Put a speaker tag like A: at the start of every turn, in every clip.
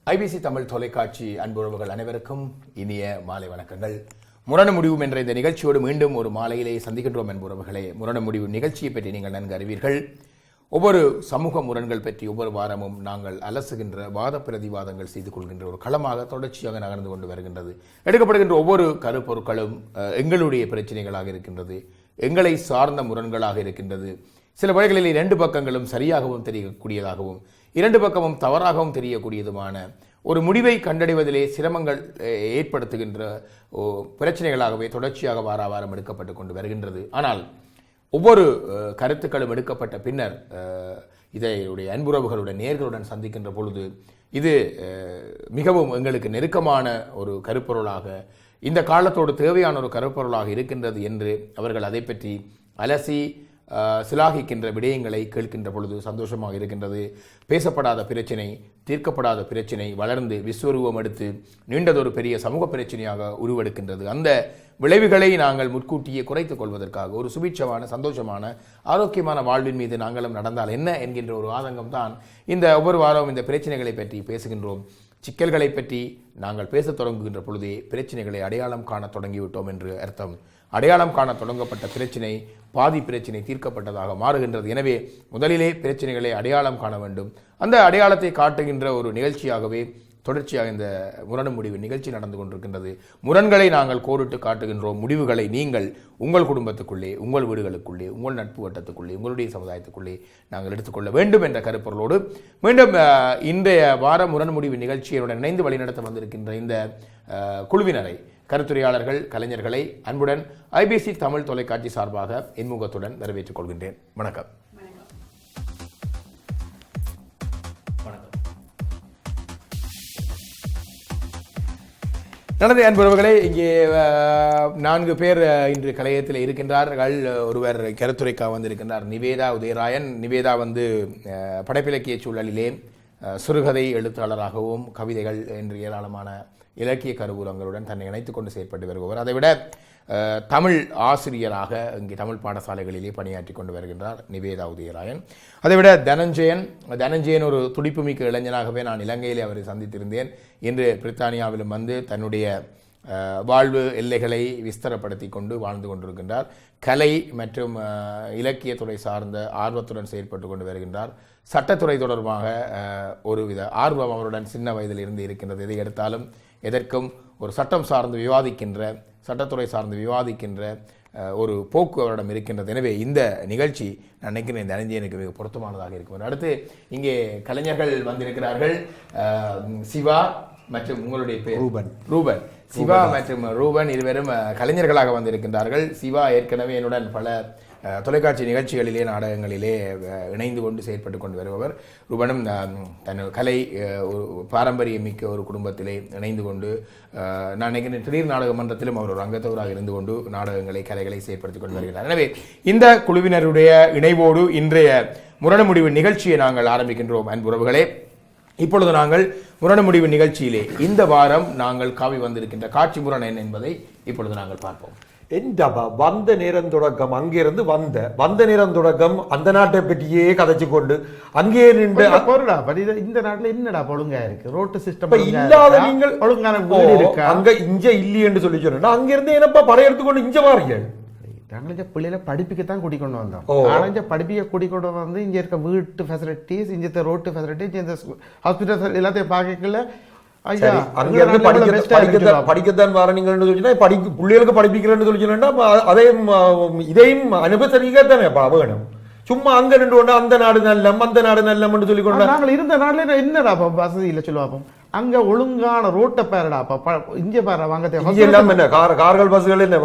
A: IBC Tamil தொலைக்காட்சி அன்புறவுகள் அனைவருக்கும் இனிய மாலை வணக்கங்கள். முரண முடிவும் என்ற இந்த நிகழ்ச்சியோடு மீண்டும் ஒரு மாலையிலே சந்திக்கின்றோம் என்புறவுகளே. முரண முடிவு நிகழ்ச்சியை பற்றி நீங்கள் நன்கு அறிவீர்கள். ஒவ்வொரு சமூக முரண்கள் பற்றி ஒவ்வொரு வாரமும் நாங்கள் அலசுகின்ற வாத பிரதிவாதங்கள் செய்து கொள்கின்ற ஒரு களமாக தொடர்ச்சியாக நகர்ந்து கொண்டு வருகின்றது. எடுக்கப்படுகின்ற ஒவ்வொரு கருப்பொருட்களும் எங்களுடைய பிரச்சனைகளாக இருக்கின்றது, எங்களை சார்ந்த முரண்களாக இருக்கின்றது. சில வழிகளில் இரண்டு பக்கங்களும் சரியாகவும் தெரியக்கூடியதாகவும் இரண்டு பக்கமும் தவறாகவும் தெரியக்கூடியதுமான ஒரு முடிவை கண்டடைவதிலே சிரமங்கள் ஏற்படுத்துகின்ற பிரச்சனைகளாகவே தொடர்ச்சியாக வாரம் எடுக்கப்பட்டு கொண்டு வருகின்றது. ஆனால் ஒவ்வொரு கருத்துக்களும் எடுக்கப்பட்ட பின்னர் இதையுடைய அன்புறவுகளுடன் நேர்களுடன் சந்திக்கின்ற பொழுது இது மிகவும் எங்களுக்கு நெருக்கமான ஒரு கருப்பொருளாக, இந்த காலத்தோடு தேவையான ஒரு கருப்பொருளாக இருக்கின்றது என்று அவர்கள் அதை பற்றி அலசி சிலாகிக்கின்ற விடயங்களை கேட்கின்ற பொழுது சந்தோஷமாக இருக்கின்றது. பேசப்படாத பிரச்சினை, தீர்க்கப்படாத பிரச்சினை வளர்ந்து விஸ்வரூபம் எடுத்து நீண்டதொரு பெரிய சமூக பிரச்சனையாக உருவெடுக்கின்றது. அந்த விளைவுகளை நாங்கள் முன்கூட்டியே குறைத்துக் கொள்வதற்காக ஒரு சுபிட்சமான, சந்தோஷமான, ஆரோக்கியமான வாழ்வின் மீது நாங்களும் நடந்தால் என்ன என்கின்ற ஒரு ஆதங்கம் தான் இந்த ஒவ்வொரு வாரமும் இந்த பிரச்சனைகளை பற்றி பேசுகின்றோம். சிக்கல்களை பற்றி நாங்கள் பேசத் தொடங்குகின்ற பொழுதே பிரச்சனைகளை அடையாளம் காண தொடங்கிவிட்டோம் என்று அர்த்தம். அடையாளம் காண தொடங்கப்பட்ட பிரச்சினை பாதி பிரச்சினை தீர்க்கப்பட்டதாக மாறுகின்றது. எனவே முதலிலே பிரச்சனைகளை அடையாளம் காண வேண்டும். அந்த அடையாளத்தை காட்டுகின்ற ஒரு நிகழ்ச்சியாகவே தொடர்ச்சியாக இந்த முரண் முடிவு நிகழ்ச்சி நடந்து கொண்டிருக்கின்றது. முரண்களை நாங்கள் கோடிட்டு காட்டுகின்றோம். முடிவுகளை நீங்கள் உங்கள் குடும்பத்துக்குள்ளே, உங்கள் வீடுகளுக்குள்ளே, உங்கள் நட்பு வட்டத்துக்குள்ளே, உங்களுடைய சமுதாயத்துக்குள்ளே நாங்கள் எடுத்துக்கொள்ள வேண்டும் என்ற கருப்பொருளோடு மீண்டும் இன்றைய வார முரண் முடிவு நிகழ்ச்சியுடன் இணைந்து வழிநடத்த வந்திருக்கின்ற இந்த குழுவினரை, கருத்துரையாளர்கள், கலைஞர்களை அன்புடன் ஐபிசி தமிழ் தொலைக்காட்சி சார்பாக இன்முகத்துடன் வரவேற்றுக் கொள்கின்றேன். வணக்கம். நல்லது அன்புறவுகளே, இங்கே 4 பேர் இன்று கலையத்தில் இருக்கின்றார்கள். ஒருவர் கருத்துரைக்காக வந்திருக்கின்றார், நிவேதா உதயராயன். நிவேதா படைப்பிலக்கிய சூழலிலே சிறுகதை எழுத்தாளராகவும் கவிதைகள் என்று ஏராளமான இலக்கிய கருவூலங்களுடன் தன்னை இணைத்துக் கொண்டு செயற்பட்டு வருபவர். அதைவிட தமிழ் ஆசிரியராக இங்கே தமிழ் பாடசாலைகளிலே பணியாற்றி கொண்டு வருகின்றார் நிவேதா உதயராயன். அதைவிட தனஞ்சயன் ஒரு துடிப்புமிக்க இளைஞனாகவே நான் இலங்கையிலே அவரை சந்தித்திருந்தேன். இன்று பிரித்தானியாவிலும் தன்னுடைய வாழ்வு எல்லைகளை விஸ்தரப்படுத்தி கொண்டு வாழ்ந்து கொண்டிருக்கின்றார். கலை மற்றும் இலக்கியத்துறை சார்ந்த ஆர்வத்துடன் செயற்பட்டு கொண்டு வருகின்றார். சட்டத்துறை தொடர்பாக ஒருவித ஆர்வம் அவருடன் சின்ன வயதில் இருந்து இருக்கின்றது. எதை எடுத்தாலும் எதற்கும் ஒரு சட்டம் சார்ந்து விவாதிக்கின்ற, சட்டத்துறை சார்ந்து விவாதிக்கின்ற ஒரு போக்கு அவரிடம் இருக்கின்றது. எனவே இந்த நிகழ்ச்சி நான் நினைக்கிறேன் இந்த அணிஞ்சியனுக்கு மிக பொருத்தமானதாக இருக்கும். அடுத்து இங்கே கலைஞர்கள் வந்திருக்கிறார்கள். சிவா மற்றும் உங்களுடைய பேர் ரூபன். சிவா மற்றும் ரூபன் இருவரும் கலைஞர்களாக வந்திருக்கின்றார்கள். சிவா ஏற்கனவே என்னுடன் பல தொலைக்காட்சி நிகழ்ச்சிகளிலே, நாடகங்களிலே இணைந்து கொண்டு செயற்பட்டு கொண்டு வருபவர். ரூபனும் தன் கலை பாரம்பரியம் மிக்க ஒரு குடும்பத்திலே இணைந்து கொண்டு நான் நினைக்கிறேன் திடீர் நாடக மன்றத்திலும் அவர் ஒரு அங்கத்தவராக இருந்து கொண்டு நாடகங்களை, கலைகளை செயற்படுத்தி கொண்டு வருகிறார். எனவே இந்த குழுவினருடைய இணைவோடு இன்றைய முரண் முடிவு நிகழ்ச்சியை நாங்கள் ஆரம்பிக்கின்றோம். அன்புறவுகளே, இப்பொழுது நாங்கள் முரண் முடிவு நிகழ்ச்சியிலே இந்த வாரம் நாங்கள் காவி வந்திருக்கின்ற காட்சி முரண் என்ன என்பதை இப்பொழுது நாங்கள் பார்ப்போம்.
B: வந்த நேரம் தொடக்கம் அங்கிருந்து வந்த நேரம் தொடக்கம் அந்த நாட்டை பற்றியே கதைச்சு கொண்டு அங்கே நின்று
C: இந்த நாட்டுல என்னடா ஒழுங்கா இருக்கு, ரோட்டு சிஸ்டம்
B: இல்லாத நீங்கள் ஒழுங்கான அங்க இஞ்ச இல்லையென்று சொல்லி சொன்னா அங்கிருந்து என்னப்பா படையெடுத்து கொண்டு இஞ்ச மாறீர்கள்.
C: நாங்கள் பிள்ளைகளை படிப்புக்குத்தான் கூட்டிக்கொண்டு வந்தோம். ஆனா படிப்பை கூட்டிக்கொண்டு வந்து இங்க இருக்க வீட்டு ஃபெசிலிட்டிஸ், இங்க ரோட்டு ஃபெசிலிட்டிஸ், இந்த ஹாஸ்பிட்டல் எல்லாத்தையும் பார்க்கல
B: படிக்கத்தான் வர நீங்கள் பிள்ளைகளுக்கு படிப்பிக்கிறேன்னு சொல்லி சொன்னா அதையும் இதையும் அனுபவித்தானே வேணும். சும்மா அங்க நின்று கொண்டு அந்த நாடு நல்லம், அந்த நாடு நல்லம் சொல்லி கொண்டு
C: நாங்கள் இருந்த நாடுல என்னடா வசதி இல்லை சொல்லுவாப்போம். அங்க ஒழுங்கான ரோட்டை பேரடா இங்க பாரு வாங்க
B: இங்க எல்லாம் என்ன கார்கள் பஸ்கள் என்ன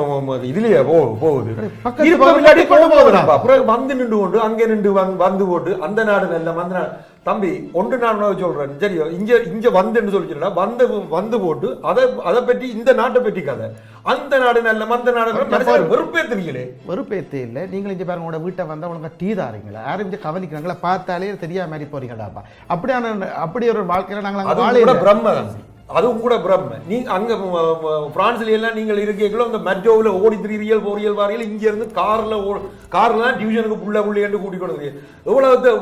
B: இதுலயே போகுது
C: பக்கத்து
B: இப்ப முன்னாடி கொண்டு போகுதுப்பா. அப்புறம் வந்து நின்று கொண்டு அங்கே நின்று வந்து போட்டு அந்த நாடு நல்ல அந்த நாடு தம்பி ஒன்று நான் சொல்றேன் சரியோ இங்க வந்துன்னு சொல்லிச்சுன்னா வந்து போட்டு அதை பற்றி இந்த நாட்டை பற்றி கதை அந்த நாடு நல்ல அந்த நாடு வெறுப்பேத்துறீங்களே.
C: வெறுப்பேத்து இல்லை நீங்கள் இங்க பாருங்க உங்களோட வீட்டை வந்தா உங்க டீ தாரீங்களா யாரும் இங்க கவனிக்கிறாங்களா பார்த்தாலே தெரியாம மாதிரி போறீங்களாப்பா அப்படி ஒரு வாழ்க்கையில நாங்கள்
B: பிரம்ம அதுவும் கூட பிரம்ம நீங்க அங்க பிரான்ஸ்ல எல்லாம் நீங்கள் இருக்கீங்களோ அந்த மெட்ரோவில் ஓடி 3 4 வாரியில் இங்க இருந்து கார்லாம் டிவிஷனுக்கு புள்ள என்று கூட்டி கொடுக்குறீங்க எவ்வளவு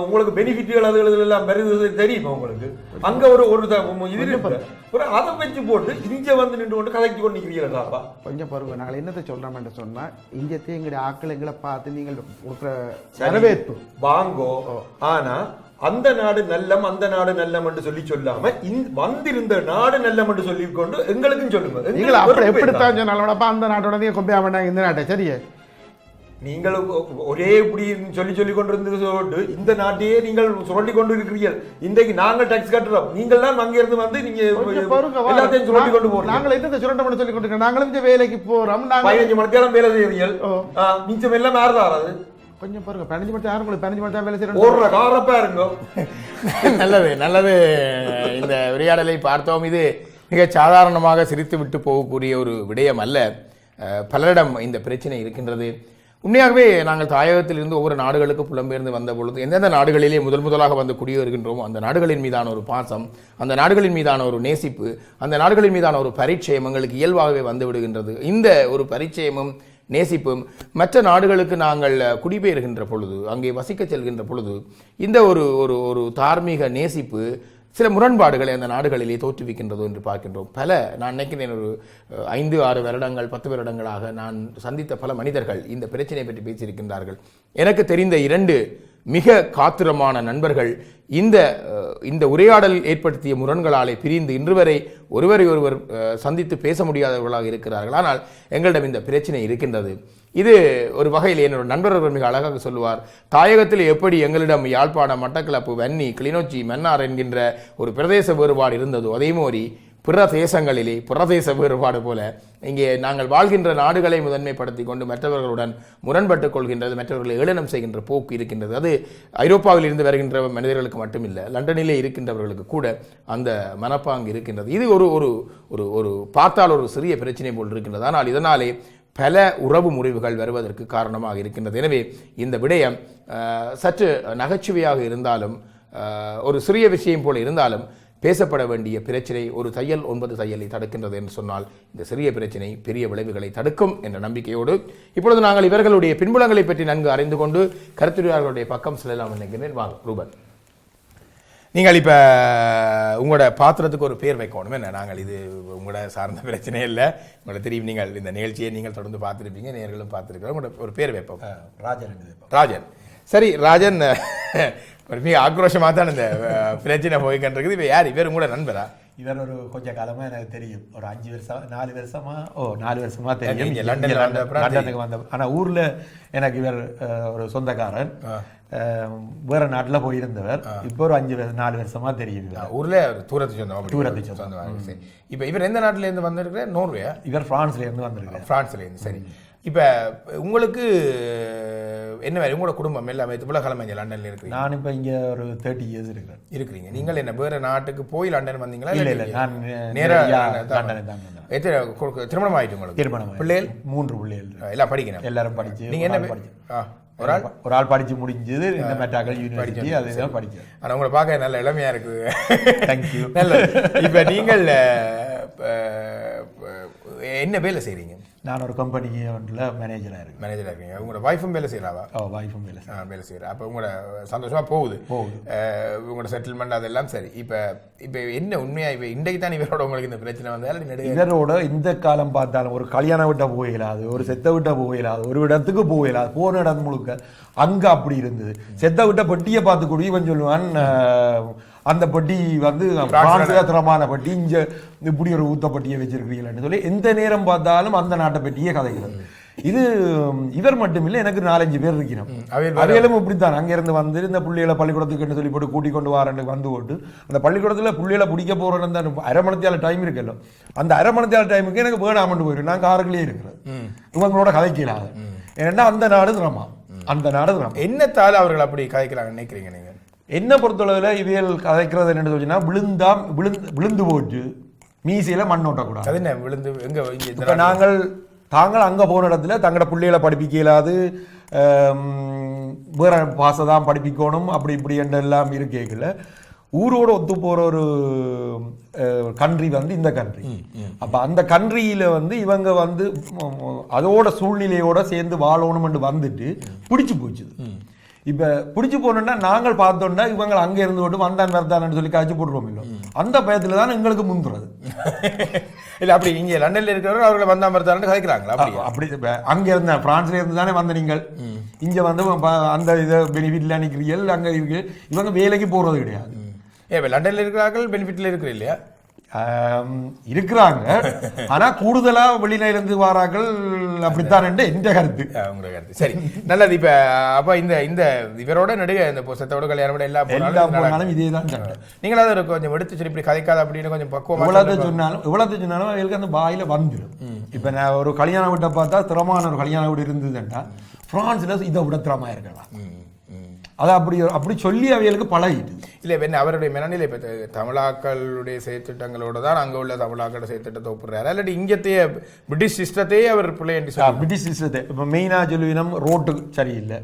B: உங்களுக்கு பெனிஃபிட்டுகள் அதுகள் எல்லாம் வருது தெரியுமா உங்களுக்கு அங்க ஒரு இது இருக்கு அதை வச்சு போட்டு இங்க வந்து நின்று கொண்டு கதைக்கு கொண்டு நிற்கிறீங்களா
C: கொஞ்சம் பருவம் நாங்கள் என்னத்தை சொல்றோம் சொன்னா இங்கத்தையும் எங்களுடைய ஆக்கள் எங்களை பார்த்து நீங்கள் கொடுக்குற வரவேற்பு
B: வாங்கோ ஆனா அந்த நாடு நல்லம் அந்த நாடு நல்லம் என்று சொல்லி சொல்லாம வந்திருந்த நாடு நல்லம் என்று சொல்லி கொண்டு எங்களுக்கும் சொல்லுங்க.
C: நீங்க அப்படி எப்படித்தான் சொன்னாலும் அந்த நாட்டோட நீங்க கொம்பியா வேண்டாங்க இந்த நாட்டை சரியே
B: நீங்கள் ஒரே இப்படி சொல்லி கொண்டிருந்தது இந்த நாட்டையே நீங்கள் சுரண்டி கொண்டு இருக்கிறீர்கள். இன்றைக்கு நாங்கள் டாக்ஸ் கட்டுறோம் நீங்கள் தான் அங்க இருந்து வந்து நீங்க எல்லாத்தையும் சுரண்டி கொண்டு போறோம்.
C: நாங்கள் எந்த சுரண்டம் சொல்லி கொண்டு நாங்களும் இந்த வேலைக்கு போறோம்
B: 15 மணி நேரம் வேலை செய்கிறீர்கள் மிச்சம் எல்லாம் யாருதாராது
C: கொஞ்சம் பாருங்க 15 மணி நேரம் 15 மணி நேரம் வேலை
B: செய்யறோம்.
A: நல்லது. இந்த உரையாடலை பார்த்தோம். இது மிக சாதாரணமாக சிரித்து விட்டு போகக்கூடிய ஒரு விடயம் அல்ல. பலரிடம் இந்த பிரச்சனை இருக்கின்றது. உண்மையாகவே நாங்கள் தாயகத்திலிருந்து ஒவ்வொரு நாடுகளுக்கு புலம்பெயர்ந்து வந்த பொழுது எந்தெந்த நாடுகளிலே முதலாக வந்து குடியேறுகின்றோமோ அந்த நாடுகளின் மீதான ஒரு பாசம், அந்த நாடுகளின் மீதான ஒரு நேசிப்பு, அந்த நாடுகளின் மீதான ஒரு பரிச்சயம் எங்களுக்கு இயல்பாகவே வந்து விடுகின்றது. இந்த ஒரு பரிச்சயமும் நேசிப்பும் மற்ற நாடுகளுக்கு நாங்கள் குடிபெயர்கின்ற பொழுது அங்கே வசிக்க செல்கின்ற பொழுது இந்த ஒரு தார்மீக நேசிப்பு சில முரண்பாடுகளை அந்த நாடுகளிலே தோற்றுவிக்கின்றது என்று பார்க்கின்றோம். நான் நினைக்கிறேன் ஒரு 5-6 வருடங்கள் 10 வருடங்களாக நான் சந்தித்த பல மனிதர்கள் இந்த பிரச்சனை பற்றி பேசியிருக்கின்றார்கள். எனக்கு தெரிந்த 2 மிக காத்திரமான நண்பர்கள் இந்த உரையாடல் ஏற்படுத்திய முரண்களாலே பிரிந்து இன்று வரை ஒருவர் சந்தித்து பேச முடியாதவர்களாக இருக்கிறார்கள். ஆனால் எங்களிடம் இந்த பிரச்சனை இருக்கின்றது. இது ஒரு வகையில் என்னோட நண்பர்கள் மிக அழகாக சொல்லுவார், தாயகத்தில் எப்படி எங்களிடம் யாழ்ப்பாணம், மட்டக்களப்பு, வன்னி, கிளிநொச்சி, மன்னார் என்கின்ற ஒரு பிரதேச வேறுபாடு இருந்ததோ அதே மாதிரி பிரதேசங்களிலே பிரதேச வேறுபாடு போல இங்கே நாங்கள் வாழ்கின்ற நாடுகளை முதன்மைப்படுத்தி கொண்டு மற்றவர்களுடன் முரண்பட்டுக் கொள்கின்றது, மற்றவர்களை ஏளனம் செய்கின்ற போக்கு இருக்கின்றது. அது ஐரோப்பாவில் இருந்து வருகின்ற மனிதர்களுக்கு மட்டுமில்லை, லண்டனிலே இருக்கின்றவர்களுக்கு கூட அந்த மனப்பாங்கு இருக்கின்றது. இது ஒரு பார்த்தால் ஒரு சிறிய பிரச்சனை போல் இருக்கின்றது. ஆனால் இதனாலே பல உறவு முறிவுகள் வருவதற்கு காரணமாக இருக்கின்றது. எனவே இந்த விடயம் சற்று நகைச்சுவையாக இருந்தாலும் ஒரு சிறிய விஷயம் போல இருந்தாலும் பேசப்பட வேண்டிய பிரச்சனை ஒரு தையல் 9 தையலை தடுக்கின்றது என்று சொன்னால் இந்த சிறிய பிரச்சனை பெரிய விளைவுகளை தடுக்கும் என்ற நம்பிக்கையோடு இப்பொழுது நாங்கள் இவர்களுடைய பின்புலங்களை பற்றி நன்கு அறிந்து கொண்டு கருத்துரையாளர்களுடைய பக்கம் செல்லலாம் நினைக்கிறேன். வாங்க ரூபன், நீங்கள் இப்போ உங்களோட பாத்திரத்துக்கு ஒரு பேர் வைக்கணும். என்ன நாங்கள் இது உங்களோட சார்ந்த பிரச்சனை இல்லை, உங்களை தெரியும், நீங்கள் இந்த நிகழ்ச்சியை நீங்கள் தொடர்ந்து பார்த்துருப்பீங்க, நேர்களும் பார்த்துருக்கிறோம். உங்களோட ஒரு பேர் வைப்போம். ராஜன். சரி ராஜன், ஒரு மிக ஆக்ரோஷமாக தான் இந்த பிரச்சனை போய்கின்றது. இப்போ யார் இவர் உங்களோட நண்பரா?
D: இவர் ஒரு கொஞ்ச காலமா எனக்கு தெரியும், ஒரு 4 வருஷமா தெரியும். லண்டனுக்கு வந்த, ஆனா ஊர்ல எனக்கு இவர் ஒரு சொந்தக்காரன், வேற நாட்டுல போயிருந்தவர். இப்போ ஒரு 4 வருஷமா தெரியும்.
A: ஊர்ல தூரத்து சொந்தம். இப்ப இவர் எந்த நாட்டுல இருந்து வந்திருக்கிறார்? நோர்வே.
D: இவர் பிரான்ஸ்ல இருந்து வந்திருக்கார்.
A: பிரான்ஸ்ல இருந்து. சரி, இப்ப உங்களுக்கு என்ன வேறு உங்களோட குடும்பம் எல்லாமே இவ்வளவு காலமா இங்க லண்டன்ல இருக்கு?
D: நான் இப்ப இங்க ஒரு 30 இயர்ஸ்
A: இருக்கிறீங்க. நீங்கள் என்ன வேற நாட்டுக்கு போய் லண்டன் வந்தீங்களா?
D: இல்ல, நான் நேரா லண்டன்ல தான்.
A: திருமணம் ஆயிட்டு உங்களுக்கு?
D: திருமணம்.
A: பிள்ளைகள்?
D: 3 பிள்ளைகள்.
A: எல்லாம் படிக்கணும்?
D: எல்லாரும் படிச்சு.
A: நீங்க என்ன
D: ஒரு ஆள் படிச்சு முடிஞ்சது இந்த மெட்ராக்கல் யூனிவர்சிட்டி, அதுதான் படிச்சேன்.
A: ஆனா உங்களை பார்க்க நல்ல இளமையா இருக்குது.
D: தேங்க்யூ.
A: நல்ல. இப்ப நீங்கள் என்ன வேலை செய்றீங்க?
D: நான் ஒரு கம்பெனியில் மேனேஜராக
A: இருக்கீங்க. உங்களோட வைஃபும் வேலை செய்யறாவா?
D: வைஃபும் வேலை
A: செய்யறா. அப்போ உங்களோட சந்தோஷமா போகுது உங்களோட செட்டில்மெண்ட் அதெல்லாம். சரி, இப்போ என்ன உண்மையா இப்போ இன்றைக்கு தான் இவரோட உங்களுக்கு இந்த பிரச்சனை வந்தாலும்
D: இவரோட இந்த காலம் பார்த்தாலும் ஒரு கல்யாணம் விட்ட போகலாது, ஒரு செத்த விட்ட போகலாது, ஒரு இடத்துக்கு போகலாது, போன இடம் முழுக்க அங்க அப்படி இருந்தது. செத்த விட்ட பெட்டியை பார்த்து கூட இவன் சொல்லுவான், அந்த பட்டி வந்து திறமான பட்டி, இங்க இப்படி ஒரு ஊத்த பட்டியை வச்சிருக்கிறீங்கன்னு சொல்லி எந்த நேரம் பார்த்தாலும் அந்த நாட்டை பற்றியே கதைக்கிறது.
B: இது இவர் மட்டுமில்லை, எனக்கு 4-5 பேர் இருக்கிறோம். அவையிலும் இப்படித்தான் அங்க இருந்து வந்து இந்த பிள்ளைகளை பள்ளிக்கூடத்துக்கு சொல்லி போட்டு கூட்டி கொண்டு வரேன் வந்து போட்டு அந்த பள்ளிக்கூடத்துல பிள்ளைகளை பிடிக்க போறேன்னு அந்த அரை மணித்தியால டைம் இருக்கല്ലോ, அந்த அரை மணித்தியால டைமுக்கு எனக்கு வேணாமட்டு போயிடும். நான் காருக்குள்ளேயே இருக்கிறேன், இவங்களோட கதைக்கலாது. ஏன்னா அந்த நாடு திரமா, அந்த நாடு திரமா.
A: என்னத்தால அவர்கள் அப்படி கதைக்கிறாங்க நினைக்கிறீங்க நீங்க?
B: என்ன பொறுத்தளவுல இவியல் கதைக்கிறது என்ன சொல்லினா, விழுந்து போச்சு மீசையில மண் ஓட்டக்கூடாது.
A: அது என்ன விழுந்து எங்க?
B: இப்ப தாங்கள் அங்க போன இடத்துல தங்களோட பிள்ளைகளை படிப்பிக்க இயலாது, வேற பாசை தான் படிப்பிக்கணும், அப்படி இப்படி என்றெல்லாம் இருக்கேக்கல ஊரோட ஒத்து போற ஒரு கண்ட்ரி வந்து இந்த கண்ட்ரி. அப்ப அந்த கண்ட்ரியில வந்து இவங்க வந்து அதோட சூழ்நிலையோட சேர்ந்து வாழணும்னு வந்துட்டு பிடிச்சு போச்சுது. இப்ப பிடிச்சு போனோம்னா நாங்கள் பார்த்தோம்னா இவங்க அங்க இருந்து போட்டு வந்தான் வரதான்னு சொல்லி காய்ச்சி போட்டுருவோம். இல்லை அந்த பயத்துல தான் எங்களுக்கு முந்துறது.
A: இல்ல அப்படி இங்க லண்டன்ல இருக்கிறவங்க அவர்களை வந்தான் வரதான்னு கதைக்கிறாங்களா?
B: அப்படி அங்க இருந்த பிரான்ஸ்ல இருந்து தானே வந்த நீங்கள் இங்க வந்து அந்த இதை பெனிஃபிட்ல நிக்கிறீர்கள், அங்க இருக்கு. இவங்க வேலைக்கு போறது கிடையாது.
A: லண்டன்ல இருக்கிறார்கள் பெனிஃபிட்ல இருக்கிற இல்லையா?
B: இருக்கிறாங்க, ஆனா கூடுதலா வெளியில இருந்து வாரார்கள். அப்படித்தான் எந்த கருத்து.
A: உங்க கருத்து சரி, நல்லது. இப்ப அப்ப இந்த இவரோட நடிகை இந்த புசத்தோட கல்யாணம் எல்லாம் போனாலும்
B: இதேதான்.
A: நீங்களா அதை கொஞ்சம் எடுத்து சரி இப்படி கதைக்காத அப்படின்னு கொஞ்சம் பக்குவம்
B: எவ்வளவு சொன்னாலும் அவங்களுக்கு அந்த வாயில வந்துடும். இப்ப நான் ஒரு கல்யாண வீட்டை பார்த்தா திறமான ஒரு கல்யாண வீடு இருந்ததுன்னா பிரான்ஸ்ல இதை விட திறமா இருக்கலாம். அதை அப்படி சொல்லி அவைகளுக்கு பழகிட்டு
A: இல்லை. என்ன அவருடைய மனநிலை இப்போ தமிழாக்களுடைய செயற்திட்டங்களோட தான் அங்கே உள்ள தமிழாக்களோட செயற்திட்டத்தை ஒப்புறாரு, இல்லாட்டி இங்கத்தையே பிரிட்டிஷ் சிஸ்டத்தையே அவர் பிள்ளையண்டி
B: பிரிட்டிஷ் சிஸ்டத்தை இப்போ மெயினாக சொல்லுவினம் ரோட்டு சரியில்லை,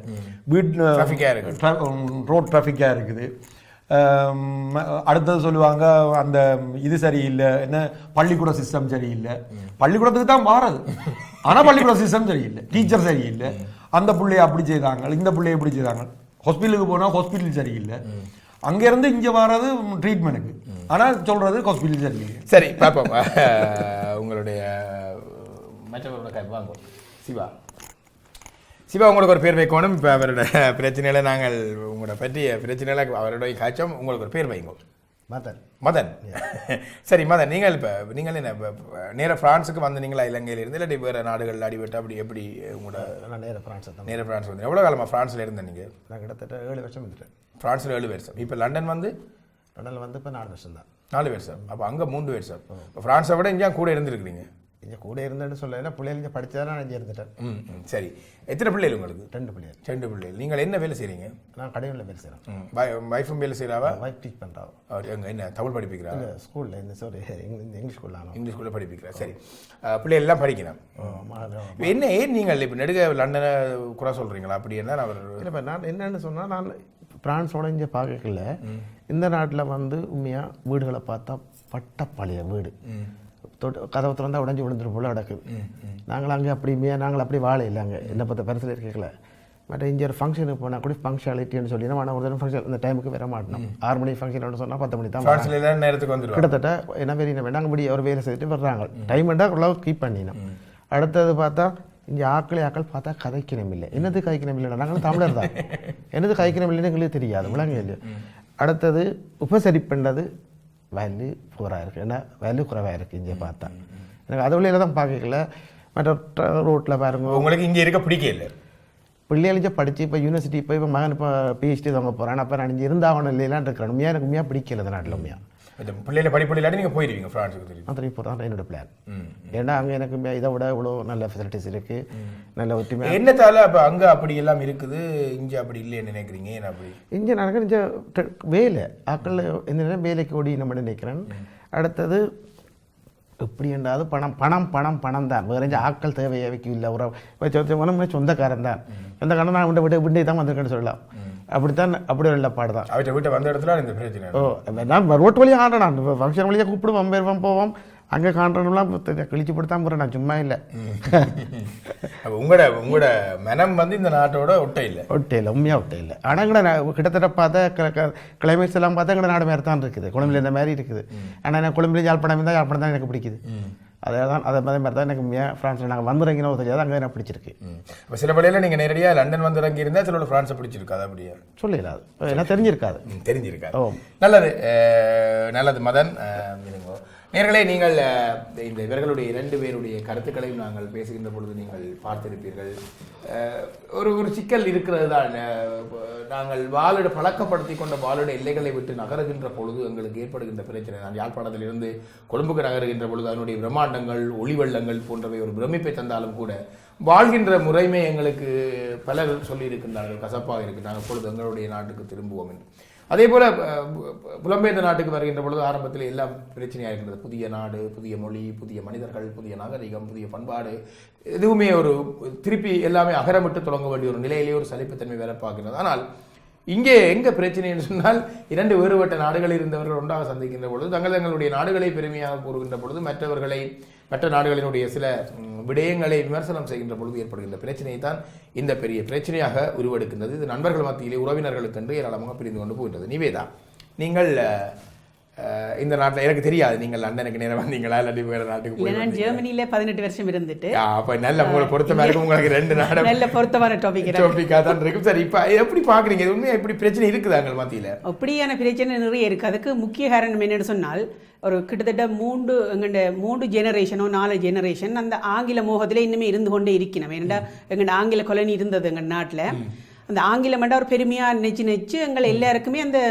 B: ரோட் டிராஃபிக்காக இருக்குது. அடுத்தது சொல்லுவாங்க அந்த இது சரியில்லை, என்ன பள்ளிக்கூட சிஸ்டம் சரியில்லை. பள்ளிக்கூடத்துக்கு தான் மாறது, ஆனால் பள்ளிக்கூட சிஸ்டம் சரியில்லை, டீச்சர் சரியில்லை. அந்த பிள்ளைய அப்படி செய்தாங்க, இந்த பிள்ளைய இப்படி செய்தாங்க. ஹாஸ்பிட்டலுக்கு போனால் ஹாஸ்பிட்டல் சரியில்லை, அங்கேருந்து இங்கே வர்றது ட்ரீட்மெண்ட்டுக்கு, ஆனால் சொல்கிறது ஹாஸ்பிட்டல் சரியில்லை.
A: சரி பார்ப்போம். உங்களுடைய மற்றவர்களோட வாங்க சிவா உங்களுக்கு ஒரு பேர் வைக்கணும். இப்போ அவரோட பிரச்சனையில நாங்கள் உங்களோட பற்றிய பிரச்சனையில அவருடைய காய்ச்சம் உங்களுக்கு ஒரு பேர் வைங்க. மதன். சரி மதன், நீங்கள் நீங்கள் என்ன நேர பிரான்ஸுக்கு வந்தீங்களா இலங்கையிலிருந்து, இல்லாட்டி வேறு நாடுகள் அடிபட்டு அப்படி எப்படி உங்களோட நேர பிரான்ஸ் வந்து எவ்வளோ காலமாக ஃப்ரான்ஸில் இருந்தேன் நீங்கள்?
C: நான் கிட்டத்தட்ட 7 வருஷம் இருந்துட்டேன்
A: ஃப்ரான்ஸில். 7 வருஷம். இப்போ லண்டன் வந்து
C: இப்போ 4 வருஷம் தான்.
A: 4 வருஷம். அப்போ அங்கே 3 வருஷம். இப்போ ஃப்ரான்ஸை விட இங்கே கூட இருந்துருக்குறீங்க.
C: இங்கே கூட இருந்தேன்னு சொல்ல, ஏன்னா பிள்ளைங்க படித்தா நான் இங்கே இருந்துட்டேன்.
A: சரி, எத்தனை பிள்ளைகள் உங்களுக்கு?
C: 2 பிள்ளைகள்.
A: 2 பிள்ளைகள். நீங்கள் என்ன வேலை செய்கிறீங்க?
C: நான் கடையில் வேலை செய்கிறேன்.
A: வைஃபும் வேலை செய்கிறாவா?
C: Wife teach பண்ணுறாவா?
A: எங்கே என்ன தமிழ் படிப்பிக்கிறா?
C: ஸ்கூலில் இங்கிலீஷ் ஸ்கூலில்.
A: இங்கிலீஷ் ஸ்கூலில் படிப்பிக்கிறா. சரி, பிள்ளைகள் எல்லாம் படிக்கணும். என்ன ஏன் நீங்கள் இப்போ நெடுக லண்டனை குறை சொல்கிறீங்களா? அப்படி என்ன அவர்
C: இல்லை, இப்போ நான் என்னென்னு சொன்னால், நான் பிரான்ஸோட இங்கே பார்க்கல. இந்த நாட்டில் வந்து உண்மையாக வீடுகளை பார்த்தா பட்டப்பழைய வீடு, கதவை திறந்தா உடஞ்சி விழுந்துட்டு போல கிடக்குது. நாங்கள் அங்கே அப்படியுமே நாங்கள் அப்படி வாழ இல்லை. அங்கே என்ன பற்றி பெருசில் இருக்கல. பட் இங்கே ஒரு ஃபங்க்ஷனுக்கு போனால் கூட ஃபங்க்ஷனாலிட்டின்னு சொல்லி ஆனால் ஒரு ஃபங்க்ஷன் இந்த டைமுக்கு வர மாட்டோம். 6 மணி ஃபங்க்ஷன் சொன்னால் 10 மணி தான்
A: நேரத்துக்கு வந்துடும்.
C: கிட்டத்தட்ட என்ன பெரிய நாங்கள் இப்படி ஒரு வேலை செய்துட்டு வர்றாங்க. டைம் வேண்டாம் ஓரளவு கீப் பண்ணினோம். அடுத்தது பார்த்தா இங்கே ஆக்கள் பார்த்தா கதைக்கணும் இல்லை. என்னது கதைக்கணும் இல்லைன்னா நாங்களும் தமிழர் தான், என்னது கதைக்கணும் இல்லைன்னு எங்களுக்கு தெரியாது, விளங்க இல்லை. அடுத்தது உபசரிப்புன்றது வேல்யூ பூராக இருக்குது, ஏன்னா வேல்யூ குறைவாக இருக்குது இங்கே பார்த்தா. எனக்கு அது வழியில் தான் பார்க்கல. மற்ற ரோட்டில் பாருங்க,
A: உங்களுக்கு இங்கே இருக்க பிடிக்கல.
C: பிள்ளைகளிச்ச படித்து இப்போ யூனிவர்சிட்டி போய் இப்போ மகன் இப்போ PhD வாங்க போகிறேன். அப்போ நான் இங்கே இருந்தாகணும் இல்லைலாம் இருக்கிறேன். உண்மையாக எனக்கு உண்மையாக பிடிக்கல இந்த நாட்டில். உண்மையாக
A: பிள்ளைகளை படிப்பு இல்லாட்டி நீங்கள் போயிடுவீங்க ஃப்ரான்ஸுக்கு? தெரியும்,
C: நான் திரும்பி போகிறதான் என்னோட பிளான். ஏன்னா அங்கே எனக்கு இதை விட இவ்வளோ நல்ல ஃபெசிலிட்டிஸ் இருக்குது, நல்ல ஒற்றுமை.
A: என்னத்தால அப்போ அங்கே அப்படி எல்லாம் இருக்குது, இங்கே அப்படி இல்லைன்னு நினைக்கிறீங்க? ஏன்னா அப்படி
C: இங்கே நடக்கிற இந்த வேலை ஆக்கள் என்ன வேலைக்கு ஓடி நம்ம நினைக்கிறேன். அடுத்தது எப்படி என்றாவது பணம் பணம் பணம் பணம் தான். வேற ஆக்கள் தேவையை வைக்க இல்லை. ஒரு சொந்தக்காரன் தான், சொந்தக்காரன் நான் விட்டு தான் வந்திருக்கேன்னு சொல்லலாம். அப்படித்தான், அப்படி ஒரு பாடு தான்.
A: அவற்றை வீட்டை வந்த இடத்துல இந்த பிரச்சனை.
C: நான் ரோட்டு வழியாக ஆடுறேன், ஃபங்க்ஷன் வழியாக கூப்பிடுவோம், போயிடுவோம், போவோம். அங்கே காண்றோம்லாம் கிழிச்சு போட்டு போகிறேன். நான் சும்மா இல்லை.
A: உங்களோட மனம் வந்து இந்த நாட்டோட ஒட்டை இல்லை,
C: உண்மையாக ஒட்டை இல்லை. ஆனால் எங்கட கிட்டத்தட்ட பார்த்தா கிளைமேட்ஸ் எல்லாம் பார்த்தா எங்கட நாடு மாதிரி தான் இருக்குது. கொழும்புல இந்த மாதிரி இருக்குது. ஆனால் நான் கொழும்புல யாழ்ப்பாணம் இருந்தால் யாழ்ப்பாணம் தான் எனக்கு பிடிக்குது. அதே மாதிரி தான் எனக்கு ஃப்ரான்ஸில் நாங்கள் வந்துறங்கினோ தெரியாது, அங்கே எனக்கு பிடிச்சிருக்கு.
A: இப்போ சில வேளையில் நீங்கள் நேரடியாக லண்டன் வந்து இறங்கி இருந்தால் சில ஃப்ரான்ஸை பிடிச்சிருக்காது, அப்படியே
C: சொல்லிடாது, எனக்கு தெரிஞ்சிருக்காது.
A: தெரிஞ்சிருக்காது. நல்லது நல்லது மதன். நேர்களே, நீங்கள் இந்த இவர்களுடைய 2 பேருடைய கருத்துக்களையும் நாங்கள் பேசுகின்ற பொழுது நீங்கள் பார்த்திருப்பீர்கள். ஒரு சிக்கல் இருக்கிறது தான். நாங்கள் வாழிட பழக்கப்படுத்தி கொண்ட வாழிட எல்லைகளை விட்டு நகருகின்ற பொழுது எங்களுக்கு ஏற்படுகின்ற பிரச்சனை. நான் யாழ்ப்பாணத்திலிருந்து கொழும்புக்கு நகருகின்ற பொழுது அதனுடைய பிரம்மாண்டங்கள், ஒளிவெள்ளங்கள் போன்றவை ஒரு பிரமிப்பை தந்தாலும் கூட வாழ்கின்ற முறைமை எங்களுக்கு பலர் சொல்லியிருக்கின்றார்கள், கசப்பாக இருக்கு, நாங்கள் பொழுது எங்களுடைய நாட்டுக்கு திரும்புவோம் என்று. அதே போல புலம்பெயர்ந்த நாட்டுக்கு வருகின்ற பொழுது ஆரம்பத்தில் எல்லாம் பிரச்சனையாக இருக்கின்றது. புதிய நாடு, புதிய மொழி, புதிய மனிதர்கள், புதிய நாகரிகம், புதிய பண்பாடு, எதுவுமே ஒரு திருப்பி எல்லாமே அகரமிட்டு தொடங்க வேண்டிய ஒரு நிலையிலேயே ஒரு சலிப்புத்தன்மை வேற பார்க்கிறது. ஆனால் இங்கே எங்க பிரச்சனை என்று சொன்னால் 2 வேறுபட்ட நாடுகளில் இருந்தவர்கள் ஒன்றாக சந்திக்கின்ற பொழுது தங்களுடைய நாடுகளை பெருமையாக கூறுகின்ற பொழுது மற்ற நாடுகளினுடைய சில விடயங்களை விமர்சனம் செய்கின்ற பொழுது ஏற்படுகின்ற பிரச்சனையை தான் இந்த பெரிய பிரச்சனையாக உருவெடுக்கின்றது. இது நண்பர்கள் மத்தியிலே உறவினர்களுக்கு என்று ஏராளமாக பிரிந்து கொண்டு போகின்றது. நிவேதா, நீங்கள் இந்த நாட்டில் எனக்கு தெரியாது, நீங்கள் லண்டனுக்கு நேரம் வந்தீங்களா இல்லாட்டி வேற நாட்டுக்கு போய்?
E: நான் ஜெர்மனியில 18 வருஷம் இருந்துட்டு
A: அப்ப நல்ல பொருத்தமா இருக்கும் உங்களுக்கு. 2 நாடு
E: நல்ல பொருத்தமான
A: டாபிக்கா தான் இருக்கும். சரி, இப்ப எப்படி பாக்குறீங்க? உண்மையா இப்படி பிரச்சனை இருக்குதா அங்க மத்தியில?
E: அப்படியான பிரச்சனை நிறைய இருக்கு. அதுக்கு முக்கிய காரணம் என்னன்னு சொன்னால், ஒரு கிட்டத்தட்ட 3 ஜெனரேஷனோ 4 ஜெனரேஷன் அந்த ஆங்கில மோகத்திலே இன்னுமே இருந்து கொண்டே இருக்கணும். ஏன்னா எங்கள்ட ஆங்கில கொலனி இருந்தது எங்கள் நாட்டில். அந்த ஆங்கிலம் ஒரு பெருமையா நினைச்சு எங்கள் எல்லாருக்குமே அந்த